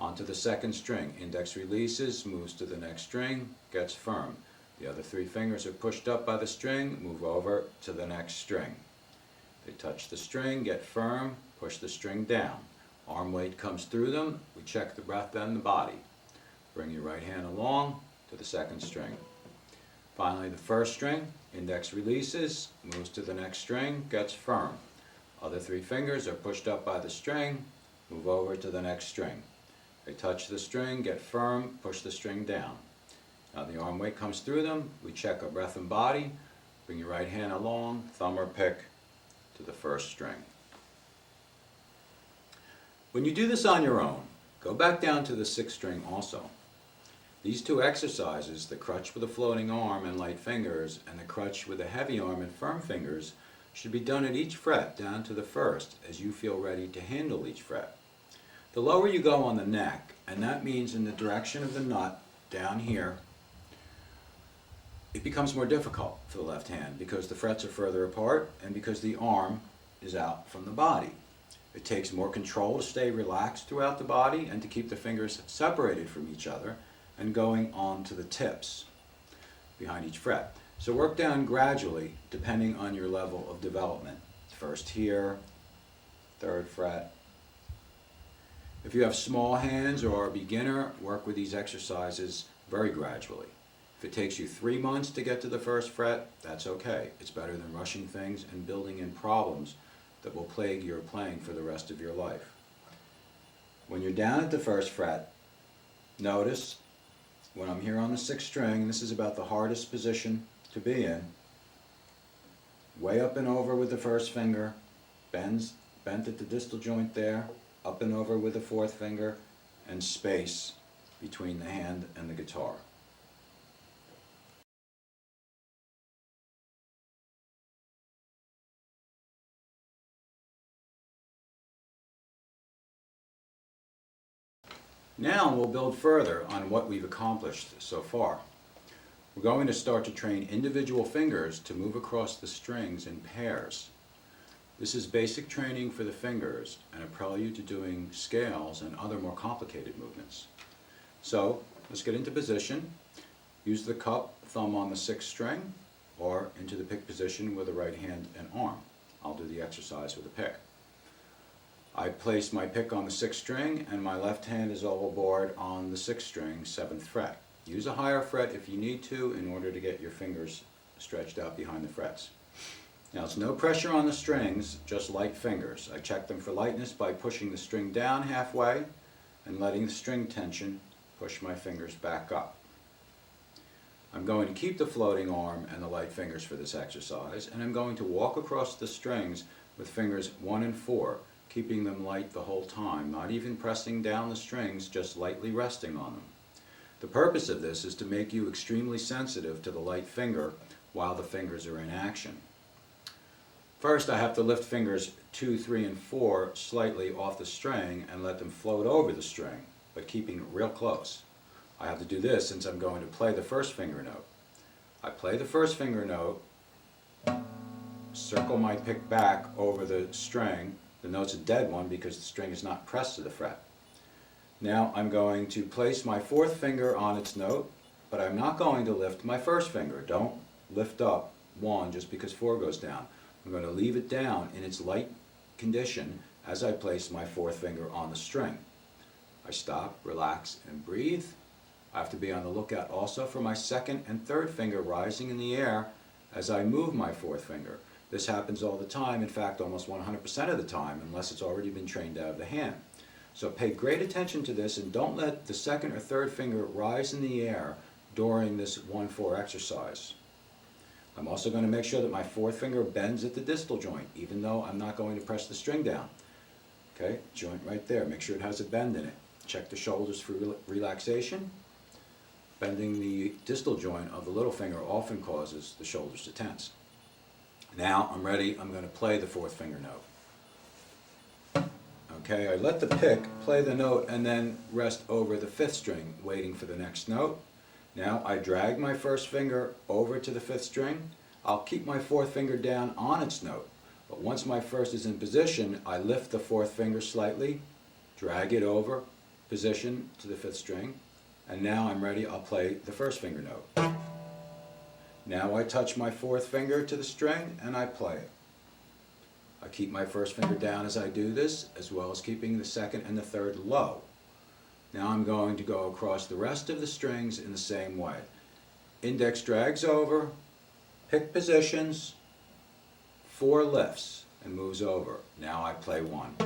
Onto the second string. Index releases, moves to the next string, gets firm. The other three fingers are pushed up by the string, move over to the next string. They touch the string, get firm, push the string down. Arm weight comes through them, we check the breath and the body. Bring your right hand along to the second string. Finally, the first string, index releases, moves to the next string, gets firm. Other three fingers are pushed up by the string, move over to the next string. They touch the string, get firm, push the string down. Now the arm weight comes through them, we check our breath and body, bring your right hand along, thumb or pick to the first string. When you do this on your own, go back down to the sixth string also. These two exercises, the crutch with a floating arm and light fingers, and the crutch with a heavy arm and firm fingers, should be done at each fret down to the first as you feel ready to handle each fret. The lower you go on the neck, and that means in the direction of the nut down here, it becomes more difficult for the left hand because the frets are further apart and because the arm is out from the body. It takes more control to stay relaxed throughout the body and to keep the fingers separated from each other and going on to the tips behind each fret. So work down gradually depending on your level of development. First here, third fret. If you have small hands or are a beginner, work with these exercises very gradually. If it takes you 3 months to get to the first fret, that's okay. It's better than rushing things and building in problems that will plague your playing for the rest of your life. When you're down at the first fret, notice when I'm here on the sixth string, and this is about the hardest position to be in, way up and over with the first finger, bent at the distal joint there, up and over with the fourth finger, and space between the hand and the guitar. Now we'll build further on what we've accomplished so far. We're going to start to train individual fingers to move across the strings in pairs. This is basic training for the fingers and a prelude to doing scales and other more complicated movements. So let's get into position. Use the cup, thumb on the sixth string, or into the pick position with the right hand and arm. I'll do the exercise with the pick. I place my pick on the sixth string and my left hand is all aboard on the sixth string, seventh fret. Use a higher fret if you need to in order to get your fingers stretched out behind the frets. Now it's no pressure on the strings, just light fingers. I check them for lightness by pushing the string down halfway and letting the string tension push my fingers back up. I'm going to keep the floating arm and the light fingers for this exercise, and I'm going to walk across the strings with fingers 1 and 4, keeping them light the whole time, not even pressing down the strings, just lightly resting on them. The purpose of this is to make you extremely sensitive to the light finger while the fingers are in action. First, I have to lift fingers 2, 3, and 4 slightly off the string and let them float over the string, but keeping it real close. I have to do this since I'm going to play the first finger note. I play the first finger note, circle my pick back over the string. The note's a dead one because the string is not pressed to the fret. Now I'm going to place my fourth finger on its note, but I'm not going to lift my first finger. Don't lift up 1 just because 4 goes down. I'm going to leave it down in its light condition as I place my fourth finger on the string. I stop, relax, and breathe. I have to be on the lookout also for my second and third finger rising in the air as I move my fourth finger. This happens all the time, in fact almost 100% of the time, unless it's already been trained out of the hand. So pay great attention to this and don't let the second or third finger rise in the air during this 1-4 exercise. I'm also going to make sure that my fourth finger bends at the distal joint, even though I'm not going to press the string down. Okay, joint right there. Make sure it has a bend in it. Check the shoulders for relaxation. Bending the distal joint of the little finger often causes the shoulders to tense. Now I'm ready. I'm going to play the fourth finger note. Okay, I let the pick play the note and then rest over the fifth string, waiting for the next note. Now I drag my first finger over to the fifth string. I'll keep my fourth finger down on its note, but once my first is in position, I lift the fourth finger slightly, drag it over, position to the fifth string, and now I'm ready. I'll play the first finger note. Now I touch my fourth finger to the string and I play it. I keep my first finger down as I do this, as well as keeping the second and the third low. Now I'm going to go across the rest of the strings in the same way. Index drags over, pick positions, 4 lifts, and moves over. Now I play 1.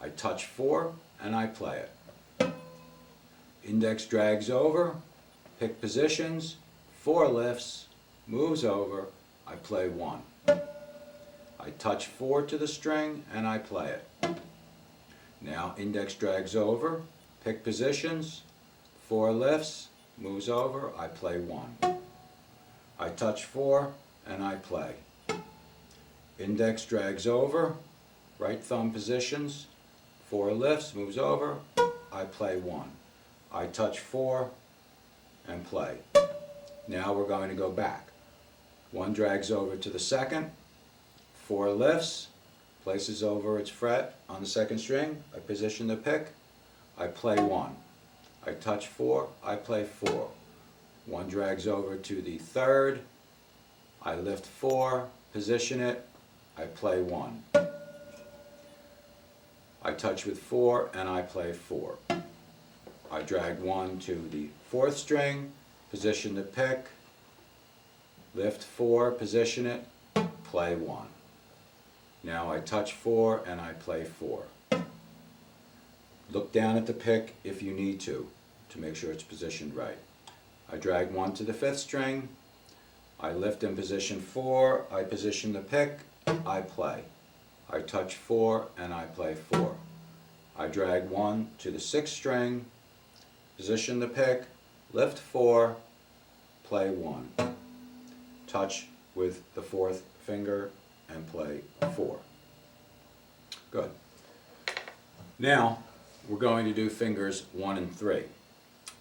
I touch 4 and I play it. Index drags over, pick positions, 4 lifts, moves over, I play 1. I touch 4 to the string and I play it. Now index drags over, pick positions, 4 lifts, moves over, I play 1. I touch 4 and I play. Index drags over, right thumb positions, 4 lifts, moves over, I play 1. I touch 4 and play. Now we're going to go back. 1 drags over to the second, 4 lifts, places over its fret on the second string, I position the pick, I play 1. I touch 4, I play 4. 1 drags over to the third, I lift 4, position it, I play 1. I touch with 4 and I play 4. I drag 1 to the fourth string, position the pick, lift 4, position it, play 1. Now I touch 4 and I play 4. Look down at the pick if you need to make sure it's positioned right. I drag 1 to the fifth string, I lift and position 4, I position the pick, I play. I touch 4 and I play 4. I drag 1 to the sixth string, position the pick, lift 4, play 1. Touch with the fourth finger and play 4. Good. Now we're going to do fingers 1 and 3.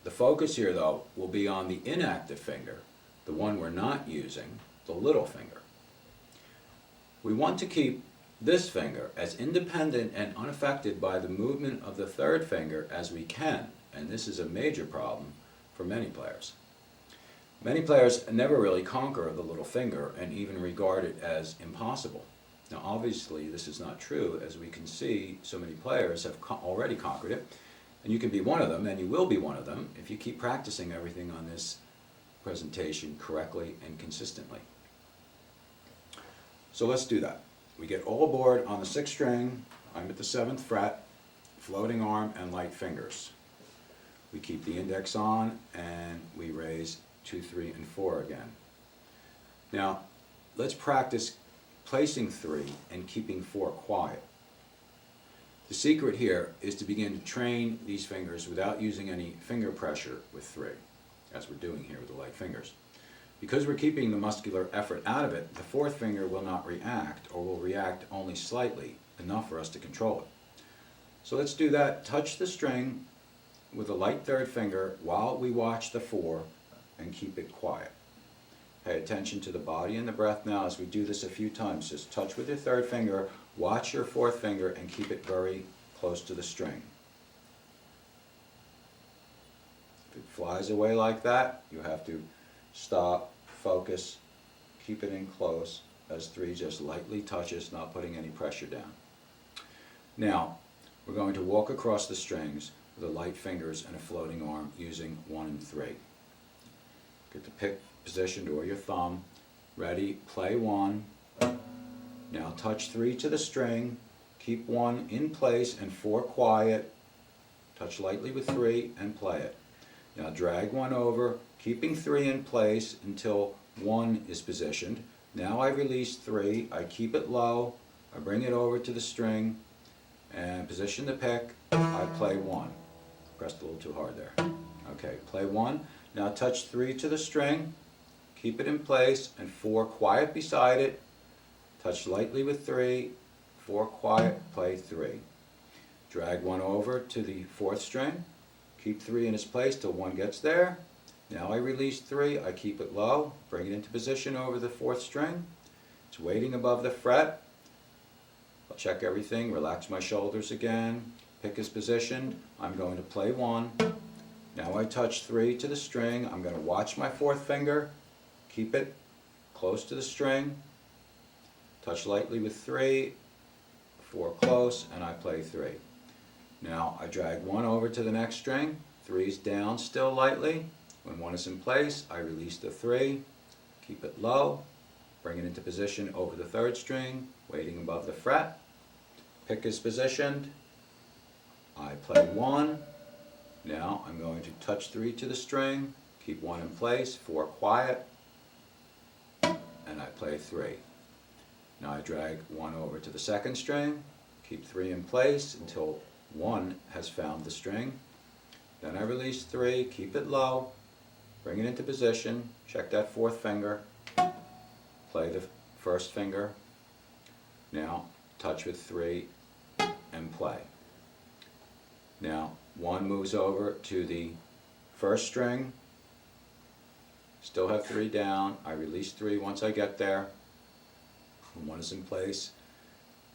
The focus here though will be on the inactive finger, the one we're not using, the little finger. We want to keep this finger as independent and unaffected by the movement of the third finger as we can, and this is a major problem for many players. Many players never really conquer the little finger and even regard it as impossible. Now obviously this is not true, as we can see so many players have already conquered it, and you can be one of them, and you will be one of them if you keep practicing everything on this presentation correctly and consistently. So let's do that. We get all aboard on the sixth string, I'm at the 7th fret, floating arm and light fingers. We keep the index on and we raise 2, 3, and 4 again. Now, let's practice placing 3 and keeping 4 quiet. The secret here is to begin to train these fingers without using any finger pressure with 3, as we're doing here with the light fingers. Because we're keeping the muscular effort out of it, the 4th finger will not react, or will react only slightly, enough for us to control it. So let's do that. Touch the string with a light 3rd finger while we watch the 4 and keep it quiet. Pay attention to the body and the breath now as we do this a few times. Just touch with your 3rd finger, watch your 4th finger, and keep it very close to the string. If it flies away like that, you have to stop, focus, keep it in close as 3 just lightly touches, not putting any pressure down. Now, we're going to walk across the strings with the light fingers and a floating arm using 1 and 3. Get the pick positioned or your thumb. Ready, play 1. Now touch 3 to the string, keep 1 in place and 4 quiet. Touch lightly with 3 and play it. Now drag 1 over, keeping 3 in place until 1 is positioned. Now I release 3, I keep it low, I bring it over to the string and position the pick, I play 1. Pressed a little too hard there. Okay, play 1. Now touch 3 to the string, keep it in place, and 4 quiet beside it. Touch lightly with 3, 4 quiet, play 3. Drag 1 over to the 4th string, keep 3 in its place till 1 gets there. Now I release 3, I keep it low, bring it into position over the 4th string. It's waiting above the fret. I'll check everything, relax my shoulders again. Pick is positioned, I'm going to play 1. Now I touch 3 to the string, I'm going to watch my 4th finger, keep it close to the string, touch lightly with 3, 4 close, and I play 3. Now I drag 1 over to the next string, 3's down still lightly. When 1 is in place, I release the 3, keep it low, bring it into position over the 3rd string, waiting above the fret. Pick is positioned, I play 1. Now I'm going to touch 3 to the string, keep 1 in place, 4 quiet, and I play 3. Now I drag 1 over to the 2nd string, keep 3 in place until 1 has found the string. Then I release 3, keep it low, bring it into position, check that 4th finger, play the 1st finger. Now touch with 3 and play. Now 1 moves over to the 1st string, still have 3 down, I release 3 once I get there. When 1 is in place,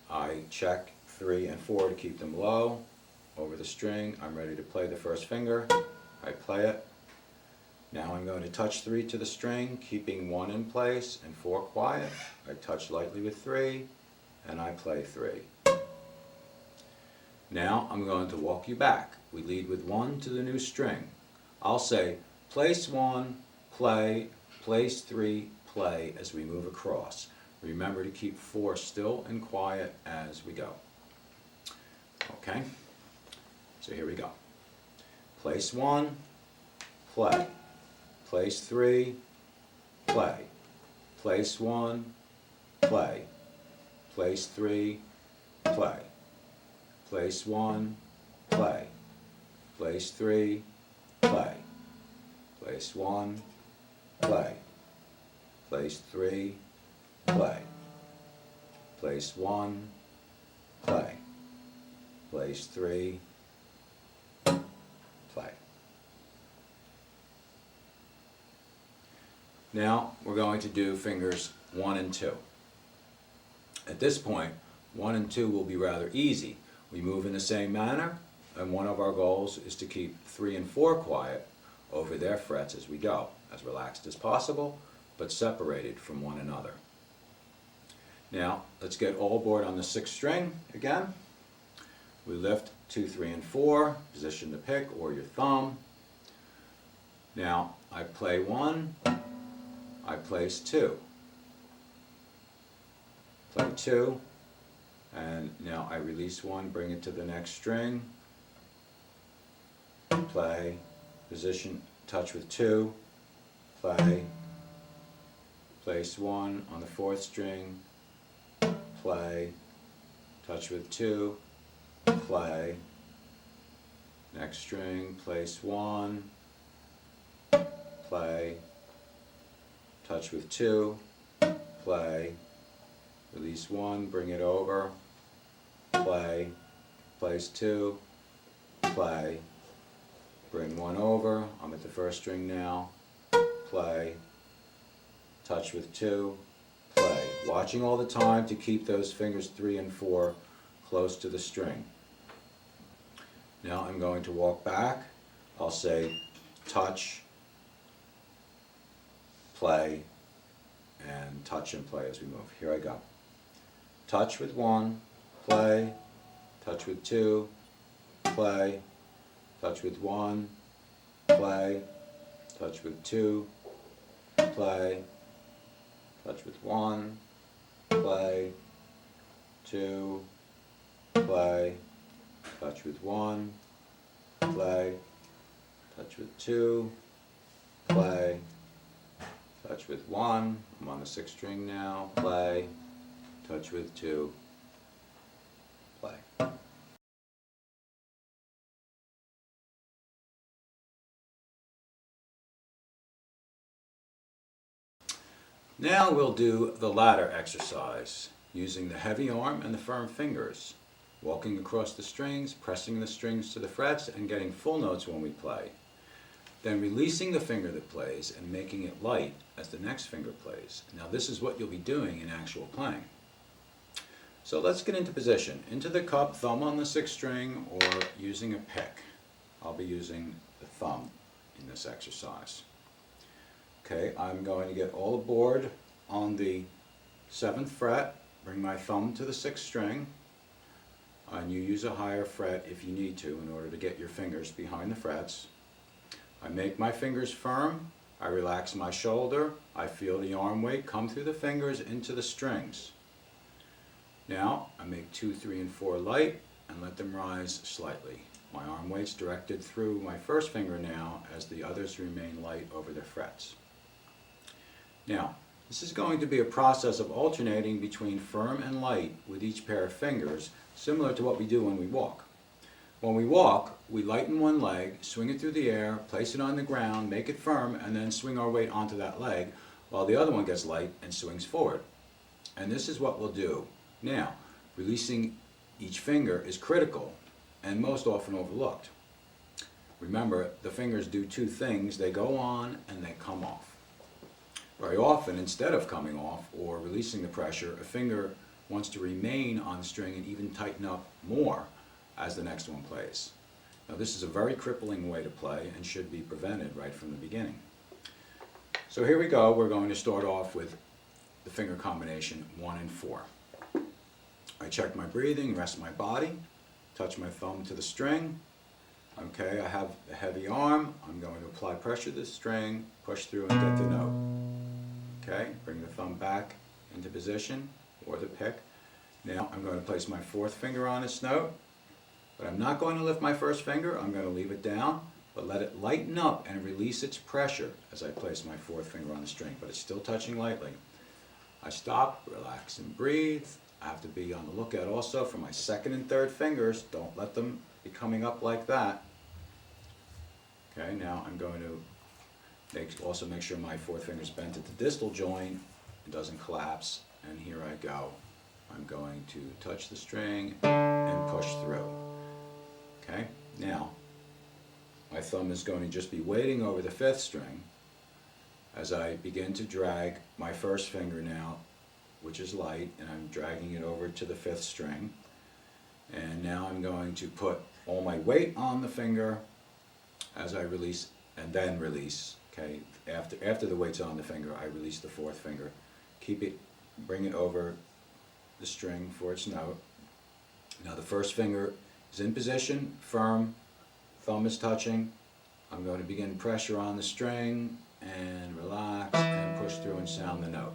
I check 3 and 4 to keep them low. Over the string, I'm ready to play the 1st finger, I play it. Now I'm going to touch 3 to the string, keeping 1 in place and 4 quiet. I touch lightly with 3 and I play 3. Now I'm going to walk you back. We lead with 1 to the new string. I'll say place 1, play, place 3, play as we move across. Remember to keep 4 still and quiet as we go. Okay, so here we go. Place 1, play. Place 3, play. Place 1, play. Place 3, play. Place 1, play. Place 3, play. Place 1, play. Place 3, play. Place 1, play. Place 3, play. Now we're going to do fingers 1 and 2. At this point, 1 and 2 will be rather easy. We move in the same manner, and one of our goals is to keep 3 and 4 quiet over their frets as we go, as relaxed as possible, but separated from one another. Now, let's get all aboard on the 6th string again. We lift 2, 3, and 4, position the pick or your thumb. Now, I play 1, I place 2. Play 2, and now I release 1, bring it to the next string. Play, position, touch with 2, play, place 1 on the 4th string, play, touch with 2, play, next string, place 1, play, touch with 2, play, release 1, bring it over, play, place 2, play, bring 1 over, I'm at the 1st string now, play, touch with 2, play. Watching all the time to keep those fingers 3 and 4 close to the string. Now I'm going to walk back. I'll say touch, play, and touch and play as we move. Here I go. Touch with 1, play, touch with 2, play, touch with 1, play, touch with 2, play, touch with 1, play, 2, play, touch with 1, play, touch with 2, play, touch with 1, I'm on the 6th string now, play, touch with 2, play. Now we'll do the ladder exercise, using the heavy arm and the firm fingers, walking across the strings, pressing the strings to the frets, and getting full notes when we play. Then releasing the finger that plays and making it light as the next finger plays. Now this is what you'll be doing in actual playing. So let's get into position. Into the cup, thumb on the 6th string, or using a pick. I'll be using the thumb in this exercise. Okay, I'm going to get all aboard on the 7th fret, bring my thumb to the 6th string, and you use a higher fret if you need to in order to get your fingers behind the frets. I make my fingers firm, I relax my shoulder, I feel the arm weight come through the fingers into the strings. Now I make 2, 3, and 4 light and let them rise slightly. My arm weight's directed through my 1st finger now as the others remain light over their frets. Now, this is going to be a process of alternating between firm and light with each pair of fingers, similar to what we do when we walk. When we walk, we lighten one leg, swing it through the air, place it on the ground, make it firm, and then swing our weight onto that leg, while the other one gets light and swings forward. And this is what we'll do. Now, releasing each finger is critical and most often overlooked. Remember, the fingers do 2 things. They go on and they come off. Very often, instead of coming off or releasing the pressure, a finger wants to remain on the string and even tighten up more as the next one plays. Now this is a very crippling way to play and should be prevented right from the beginning. So here we go. We're going to start off with the finger combination 1 and 4. I check my breathing, rest my body, touch my thumb to the string. Okay, I have a heavy arm. I'm going to apply pressure to the string, push through and get the note. Okay, bring the thumb back into position, or the pick. Now I'm going to place my 4th finger on this note, but I'm not going to lift my 1st finger. I'm going to leave it down, but let it lighten up and release its pressure as I place my 4th finger on the string, but it's still touching lightly. I stop, relax, and breathe. I have to be on the lookout also for my 2nd and 3rd fingers. Don't let them be coming up like that. Okay, now I'm going to also make sure my 4th finger is bent at the distal joint and doesn't collapse. And here I go. I'm going to touch the string and push through. Okay, now my thumb is going to just be waiting over the 5th string as I begin to drag my 1st finger now, which is light, and I'm dragging it over to the 5th string. And now I'm going to put all my weight on the finger as I release, and then release. Okay, after the weight's on the finger, I release the 4th finger. Keep it, bring it over the string for its note. Now the 1st finger is in position, firm, thumb is touching. I'm going to begin pressure on the string and relax and push through and sound the note.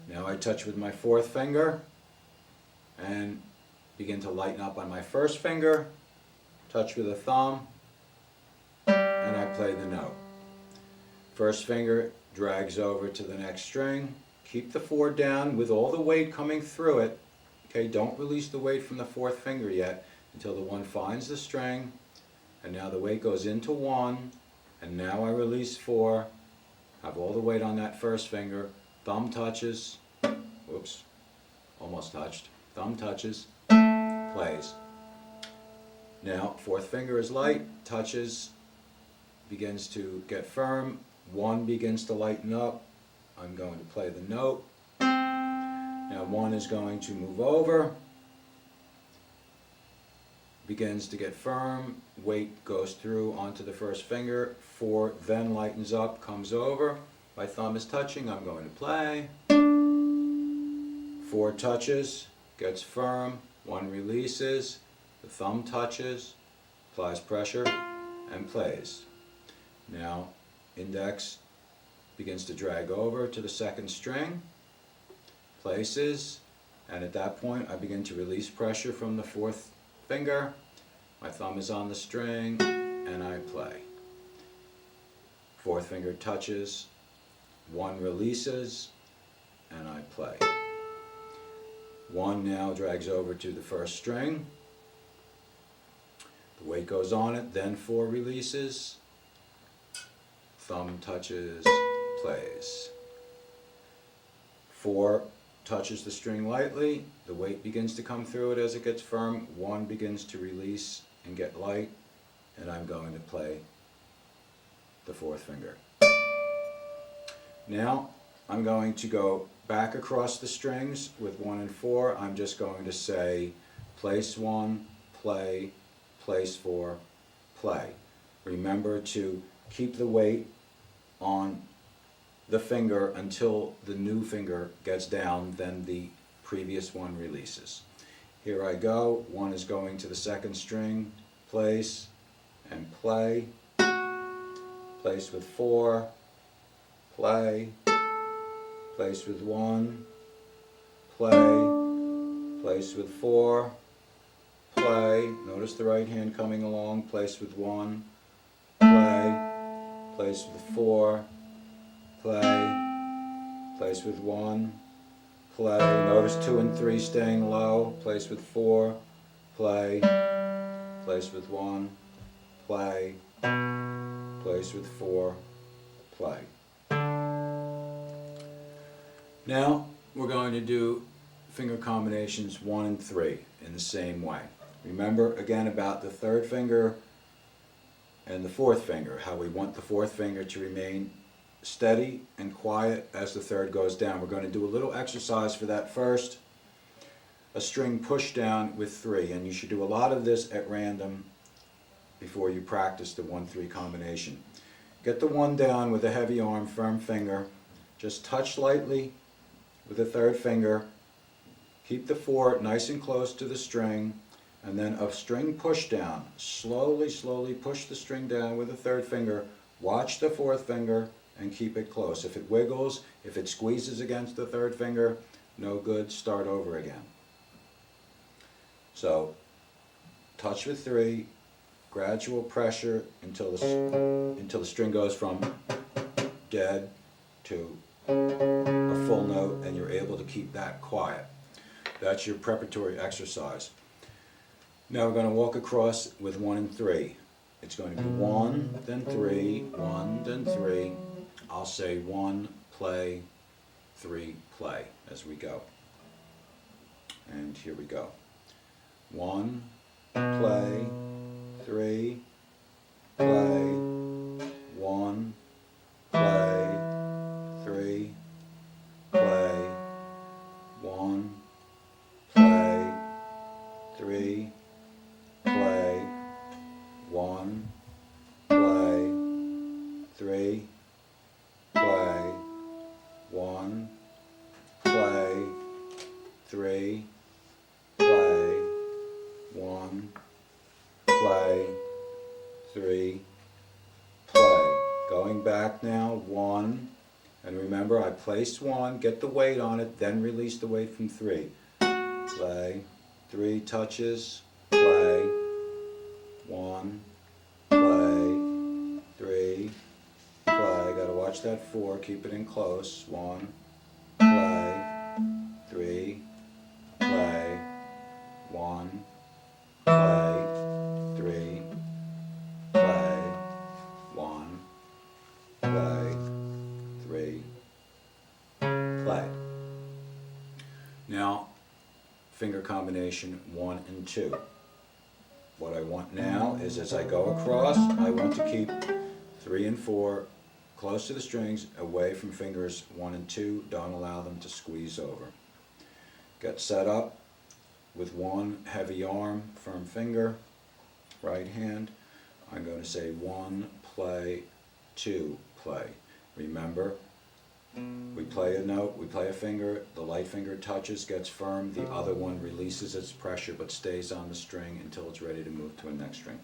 Now I touch with my 4th finger and begin to lighten up on my 1st finger, touch with a thumb, and I play the note. First finger drags over to the next string. Keep the 4 down with all the weight coming through it. Okay, don't release the weight from the 4th finger yet until the 1 finds the string. And now the weight goes into 1, and now I release 4. Have all the weight on that first finger. Thumb touches. Whoops, almost touched. Thumb touches, plays. Now, 4th finger is light, touches, begins to get firm. 1 begins to lighten up. I'm going to play the note. Now 1 is going to move over, begins to get firm, weight goes through onto the first finger. 4 then lightens up, comes over. My thumb is touching, I'm going to play. 4 touches, gets firm, 1 releases, the thumb touches, applies pressure, and plays. Now index begins to drag over to the 2nd string, places, and at that point I begin to release pressure from the 4th finger. My thumb is on the string and I play. 4th finger touches, 1 releases, and I play. 1 now drags over to the 1st string. The weight goes on it, then 4 releases, thumb touches, plays. 4 touches the string lightly, the weight begins to come through it as it gets firm. 1 begins to release and get light, and I'm going to play the 4th finger. Now I'm going to go back across the strings with 1 and 4. I'm just going to say place 1, play, place 4, play. Remember to keep the weight on the finger until the new finger gets down, then the previous one releases. Here I go. 1 is going to the 2nd string, place and play, place with 4, play, place with 1, play, place with 4, play. Notice the right hand coming along, place with 1, play, place with 4, play, place with 1, play. Notice 2 and 3 staying low, place with 4, play, place with 1, play, place with 4, play. Now we're going to do finger combinations 1 and 3 in the same way. Remember again about the 3rd finger and the 4th finger, how we want the 4th finger to remain steady and quiet as the 3rd goes down. We're going to do a little exercise for that first, a string push down with 3, and you should do a lot of this at random before you practice the 1-3 combination. Get the 1 down with a heavy arm, firm finger, just touch lightly with the 3rd finger, keep the 4 nice and close to the string, and then a string push down. Slowly push the string down with the 3rd finger, watch the 4th finger, and keep it close. If it wiggles, if it squeezes against the 3rd finger, no good, start over again. So, touch with 3, gradual pressure until the string goes from dead to a full note, and you're able to keep that quiet. That's your preparatory exercise. Now we're going to walk across with 1 and 3. It's going to be 1, then 3, 1, then 3. I'll say 1, play, 3, play as we go. And here we go. 1, play, 3, play, 1, play, 3, play, 1, play, 3, play, 1, play, 3, play, 1, play, 3, play, 1, play, 3, play. Going back now, 1, and remember I placed 1, get the weight on it, then release the weight from 3. Play, 3 touches, play, 1, play, 3, play. gotta watch that 4, keep it in close. 1, play, 3, play, 1, play, 3, play, 1, play, 3, play. Now, finger combination 1 and 2. What I want now is, as I go across, I want to keep 3 and 4 close to the strings, away from fingers 1 and 2. Don't allow them to squeeze over. Get set up with 1 heavy arm, firm finger, right hand. I'm going to say 1, play, 2, play. Remember, we play a note, we play a finger, the light finger touches, gets firm, the other one releases its pressure but stays on the string until it's ready to move to a next string.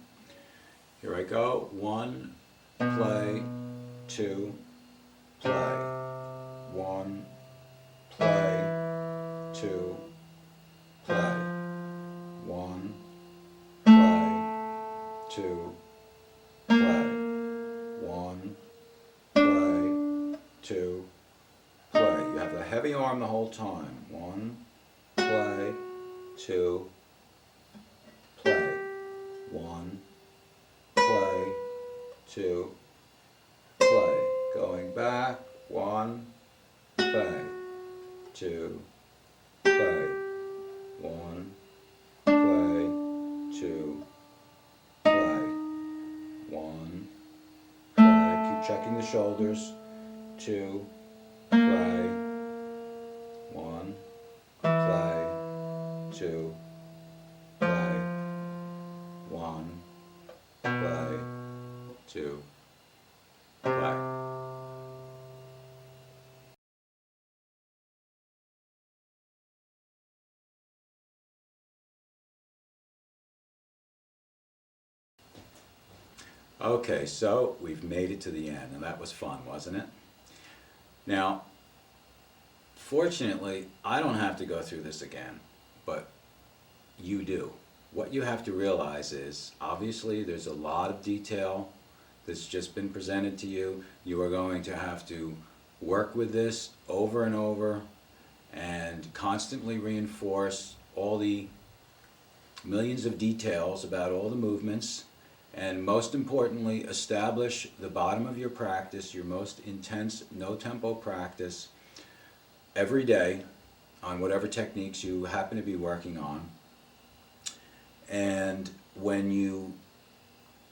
Here I go. 1, play, 2, play. 1, play, 2, play. 1, play, 2, play. 1, play, 2, play. You have the heavy arm the whole time. 1, play, 2, play. 1, play, 2, play. Going back. 1, play, 2, play. 1, play, 2, play. 1, play. Keep checking the shoulders. 2, play. 1, play, 2, play. 1, play, 2, play. Okay, so we've made it to the end, and that was fun, wasn't it? Now, fortunately, I don't have to go through this again, but you do. What you have to realize is, obviously, there's a lot of detail that's just been presented to you. You are going to have to work with this over and over and constantly reinforce all the millions of details about all the movements, and most importantly, establish the bottom of your practice, your most intense no-tempo practice, every day on whatever techniques you happen to be working on. And when you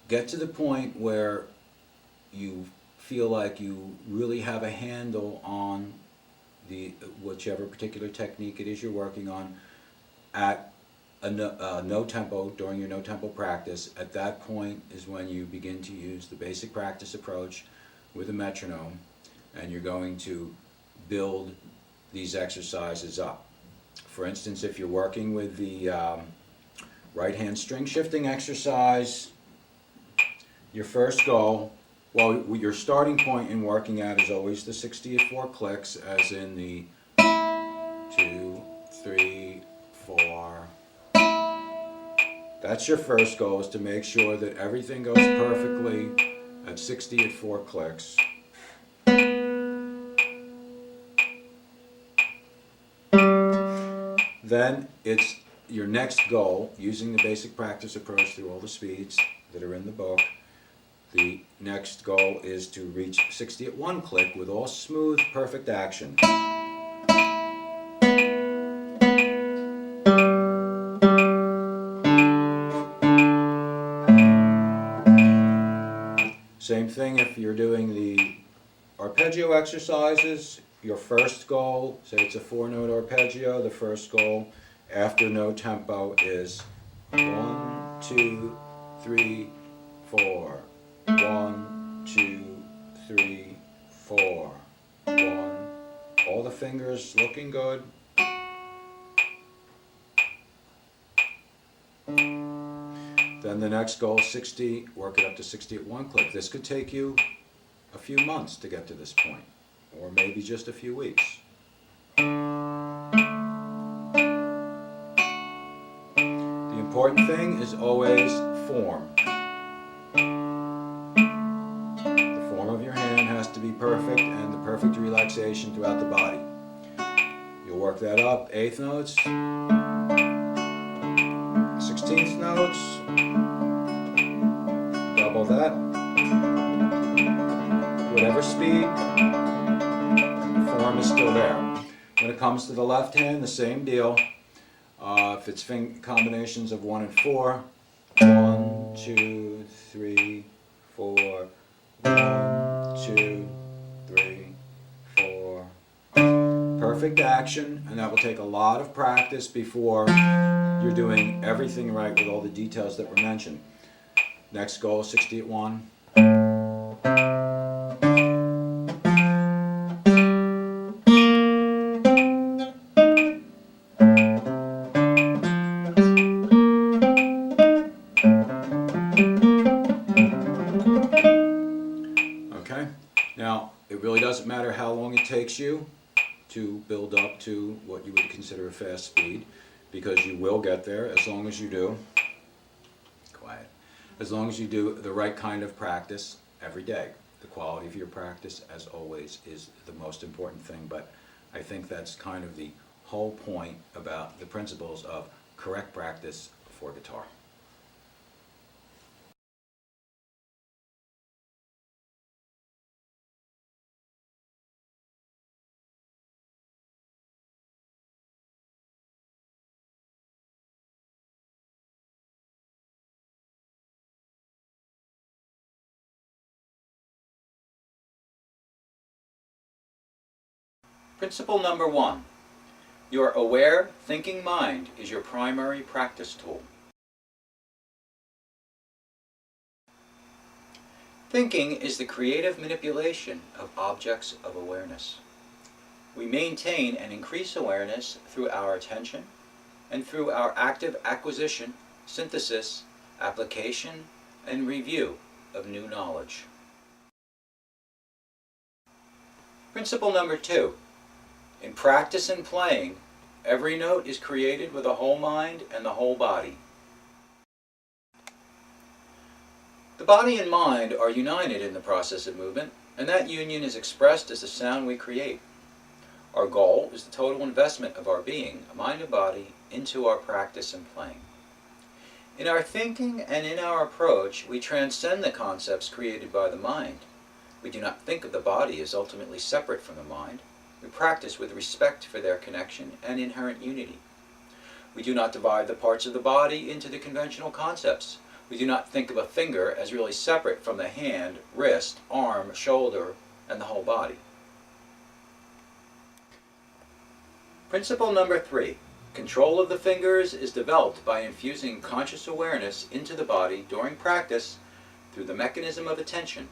get to the point where you feel like you really have a handle on the whichever particular technique it is you're working on at a no tempo, during your no tempo practice, at that point is when you begin to use the basic practice approach with a metronome, and you're going to build these exercises up. For instance, if you're working with the right hand string shifting exercise, your first goal, well, your starting point in working at is always the 60-4 clicks, as in the 2, 3, 4. That's your first goal, is to make sure that everything goes perfectly at 60-4 clicks. Then it's your next goal, using the basic practice approach through all the speeds that are in the book. The next goal is to reach 60-1 click with all smooth, perfect action. Same thing if you're doing the arpeggio exercises. Your first goal, say it's a 4-note arpeggio, the first goal after no tempo is 1, 2, 3, 4. 1, 2, 3, 4. 1. All the fingers looking good. Then the next goal, 60, work it up to 60-1 click. This could take you a few months to get to this point, or maybe just a few weeks. The important thing is always form. The form of your hand has to to be perfect and the perfect relaxation throughout the body. You'll work that up, 8th notes, 16th notes, double that, whatever speed, the form is still there. When it comes to the left hand, the same deal. If it's combinations of 1 and 4, 1, 2, 3, 4, 1, 2, 3, 4. Perfect action, and that will take a lot of practice before you're doing everything right with all the details that were mentioned. Next goal, 60 at 1. Okay, now it really doesn't matter how long it takes you to build up to what you would consider a fast speed, because you will get there as long as you do, quiet, as long as you do the right kind of practice every day. The quality of your practice, as always, is the most important thing, but I think that's kind of the whole point about the principles of correct practice for guitar. Principle number 1. Your aware, thinking mind is your primary practice tool. Thinking is the creative manipulation of objects of awareness. We maintain and increase awareness through our attention and through our active acquisition, synthesis, application, and review of new knowledge. Principle number 2. In practice and playing, every note is created with the whole mind and the whole body. The body and mind are united in the process of movement, and that union is expressed as the sound we create. Our goal is the total investment of our being, mind and body, into our practice and playing. In our thinking and in our approach, we transcend the concepts created by the mind. We do not think of the body as ultimately separate from the mind. We practice with respect for their connection and inherent unity. We do not divide the parts of the body into the conventional concepts. We do not think of a finger as really separate from the hand, wrist, arm, shoulder, and the whole body. Principle number 3. Control of the fingers is developed by infusing conscious awareness into the body during practice through the mechanism of attention,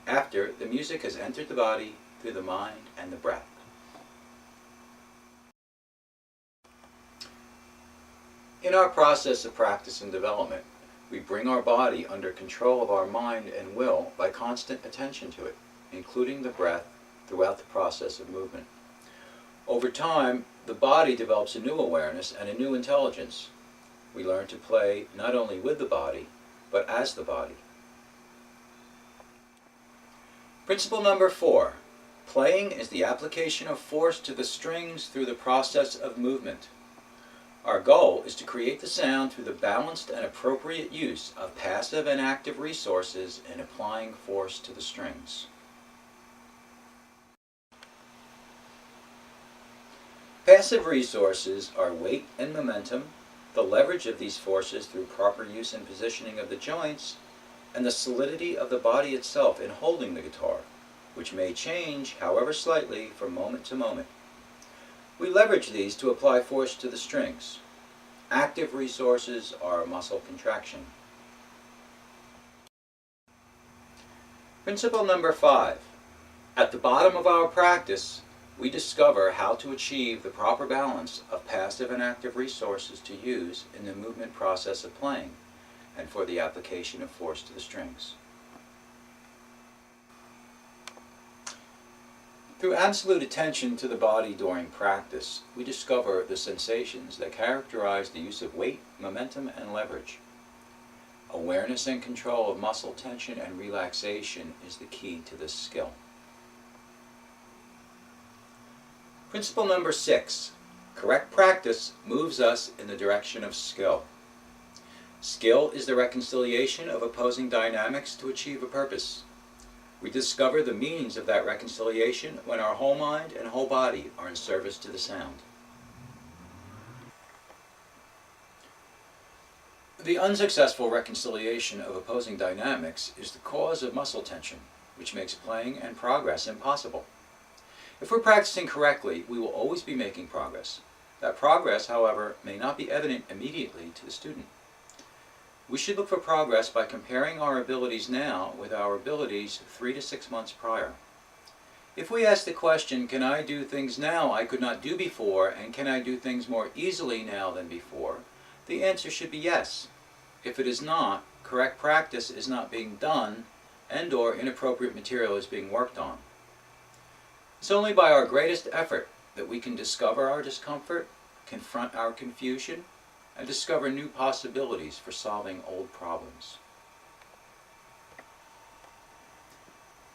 after the music has entered the body through the mind and the breath. In our process of practice and development, we bring our body under control of our mind and will by constant attention to it, including the breath throughout the process of movement. Over time, the body develops a new awareness and a new intelligence. We learn to play not only with the body, but as the body. Principle number 4. Playing is the application of force to the strings through the process of movement. Our goal is to create the sound through the balanced and appropriate use of passive and active resources in applying force to the strings. Passive resources are weight and momentum, the leverage of these forces through proper use and positioning of the joints, and the solidity of the body itself in holding the guitar, which may change, however slightly, from moment to moment. We leverage these to apply force to the strings. Active resources are muscle contraction. Principle number 5. At the bottom of our practice, we discover how to achieve the proper balance of passive and active resources to use in the movement process of playing and for the application of force to the strings. Through absolute attention to the body during practice, we discover the sensations that characterize the use of weight, momentum, and leverage. Awareness and control of muscle tension and relaxation is the key to this skill. Principle number 6. Correct practice moves us in the direction of skill. Skill is the reconciliation of opposing dynamics to achieve a purpose. We discover the meanings of that reconciliation when our whole mind and whole body are in service to the sound. The unsuccessful reconciliation of opposing dynamics is the cause of muscle tension, which makes playing and progress impossible. If we're practicing correctly, we will always be making progress. That progress, however, may not be evident immediately to the student. We should look for progress by comparing our abilities now with our abilities 3 to 6 months prior. If we ask the question, can I do things now I could not do before, and can I do things more easily now than before, the answer should be yes. If it is not, correct practice is not being done, and/or inappropriate material is being worked on. It's only by our greatest effort that we can discover our discomfort, confront our confusion, and discover new possibilities for solving old problems.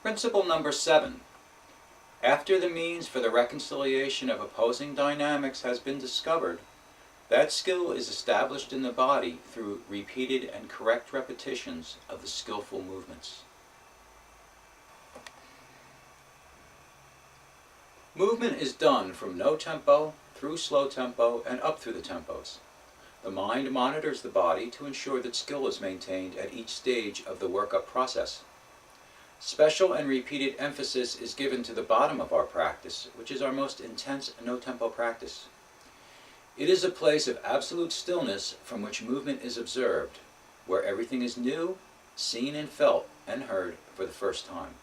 Principle number 7. After the means for the reconciliation of opposing dynamics has been discovered, that skill is established in the body through repeated and correct repetitions of the skillful movements. Movement is done from no tempo through slow tempo and up through the tempos. The mind monitors the body to ensure that skill is maintained at each stage of the workup process. Special and repeated emphasis is given to the bottom of our practice, which is our most intense no-tempo practice. It is a place of absolute stillness from which movement is observed, where everything is new, seen and felt and heard for the first time.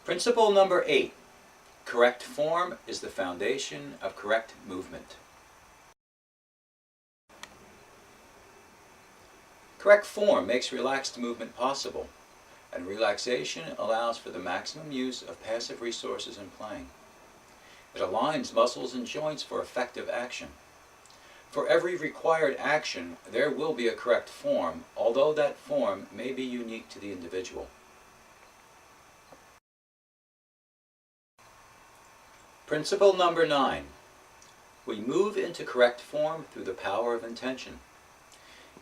Principle number 8. Correct form is the foundation of correct movement. Correct form makes relaxed movement possible, and relaxation allows for the maximum use of passive resources in playing. It aligns muscles and joints for effective action. For every required action, there will be a correct form, although that form may be unique to the individual. Principle number 9. We move into correct form through the power of intention.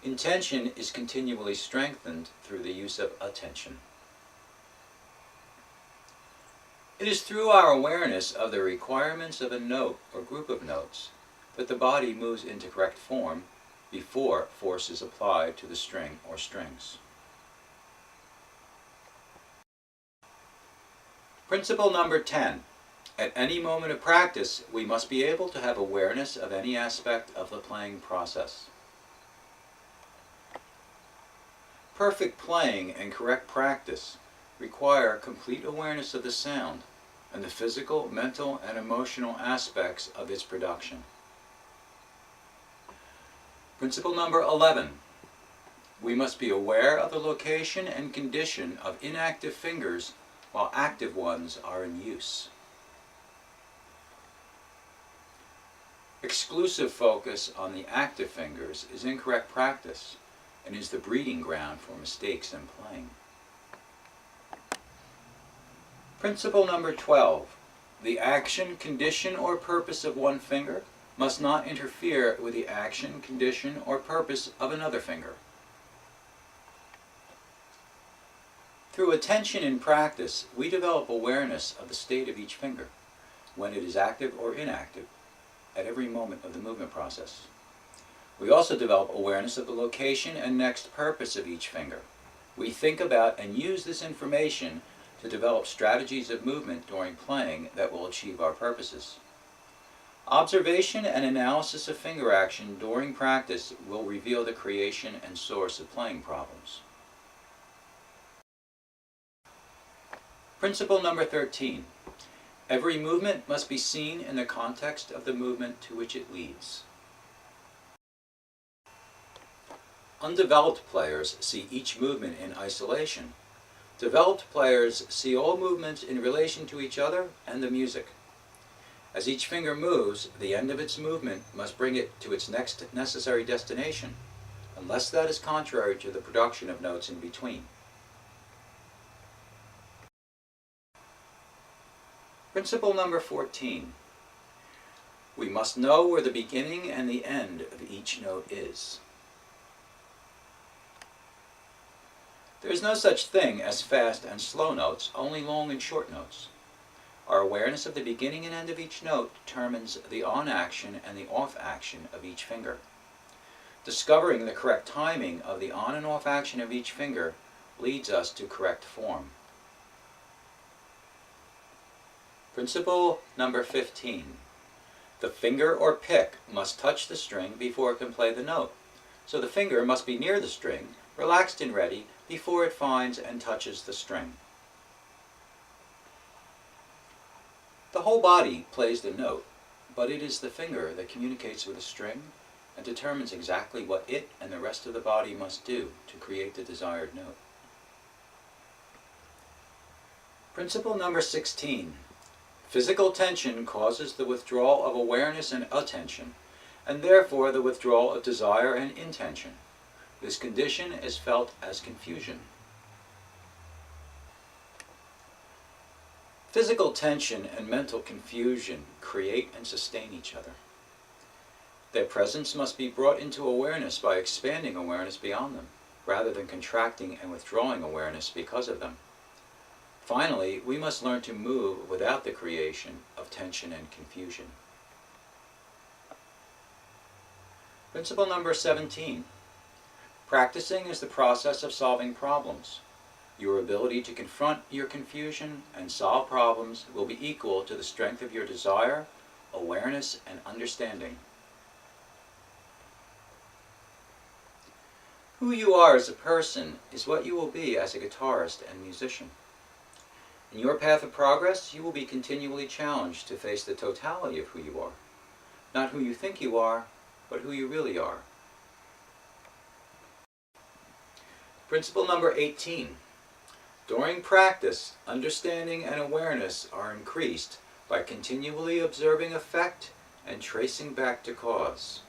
Intention is continually strengthened through the use of attention. It is through our awareness of the requirements of a note or group of notes that the body moves into correct form before force is applied to the string or strings. Principle number 10. At any moment of practice, we must be able to have awareness of any aspect of the playing process. Perfect playing and correct practice require complete awareness of the sound and the physical, mental, and emotional aspects of its production. Principle number 11. We must be aware of the location and condition of inactive fingers while active ones are in use. Exclusive focus on the active fingers is incorrect practice and is the breeding ground for mistakes in playing. Principle number 12. The action, condition, or purpose of one finger must not interfere with the action, condition, or purpose of another finger. Through attention in practice, we develop awareness of the state of each finger, when it is active or inactive, at every moment of the movement process. We also develop awareness of the location and next purpose of each finger. We think about and use this information to develop strategies of movement during playing that will achieve our purposes. Observation and analysis of finger action during practice will reveal the creation and source of playing problems. Principle number 13. Every movement must be seen in the context of the movement to which it leads. Undeveloped players see each movement in isolation. Developed players see all movements in relation to each other and the music. As each finger moves, the end of its movement must bring it to its next necessary destination, unless that is contrary to the production of notes in between. Principle number 14. We must know where the beginning and the end of each note is. There is no such thing as fast and slow notes, only long and short notes. Our awareness of the beginning and end of each note determines the on action and the off action of each finger. Discovering the correct timing of the on and off action of each finger leads us to correct form. Principle number 15. The finger or pick must touch the string before it can play the note. So the finger must be near the string, relaxed and ready, before it finds and touches the string. The whole body plays the note, but it is the finger that communicates with the string and determines exactly what it and the rest of the body must do to create the desired note. Principle number 16. Physical tension causes the withdrawal of awareness and attention, and therefore the withdrawal of desire and intention. This condition is felt as confusion. Physical tension and mental confusion create and sustain each other. Their presence must be brought into awareness by expanding awareness beyond them, rather than contracting and withdrawing awareness because of them. Finally, we must learn to move without the creation of tension and confusion. Principle number 17. Practicing is the process of solving problems. Your ability to confront your confusion and solve problems will be equal to the strength of your desire, awareness, and understanding. Who you are as a person is what you will be as a guitarist and musician. In your path of progress, you will be continually challenged to face the totality of who you are. Not who you think you are, but who you really are. Principle number 18. During practice, understanding and awareness are increased by continually observing effect and tracing back to cause.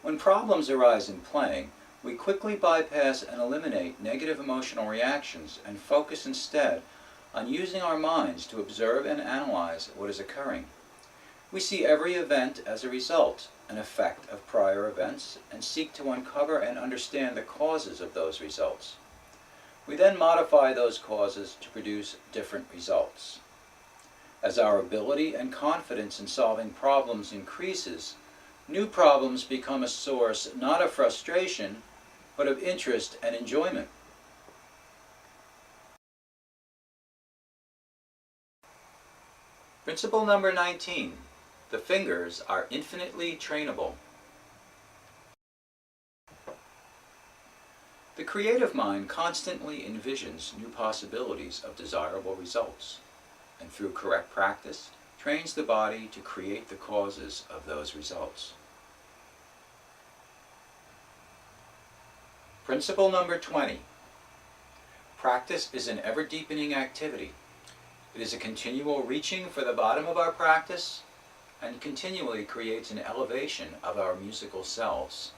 When problems arise in playing, we quickly bypass and eliminate negative emotional reactions and focus instead on using our minds to observe and analyze what is occurring. We see every event as a result, an effect of prior events, and seek to uncover and understand the causes of those results. We then modify those causes to produce different results. As our ability and confidence in solving problems increases, new problems become a source not of frustration, but of interest and enjoyment. Principle number 19. The fingers are infinitely trainable. The creative mind constantly envisions new possibilities of desirable results, and through correct practice, trains the body to create the causes of those results. Principle number 20. Practice is an ever-deepening activity. It is a continual reaching for the bottom of our practice and continually creates an elevation of our musical selves.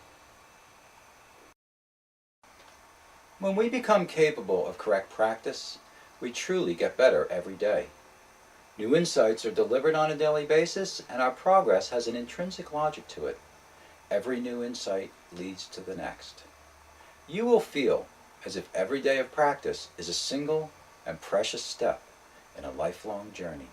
When we become capable of correct practice, we truly get better every day. New insights are delivered on a daily basis, and our progress has an intrinsic logic to it. Every new insight leads to the next. You will feel as if every day of practice is a single and precious step in a lifelong journey.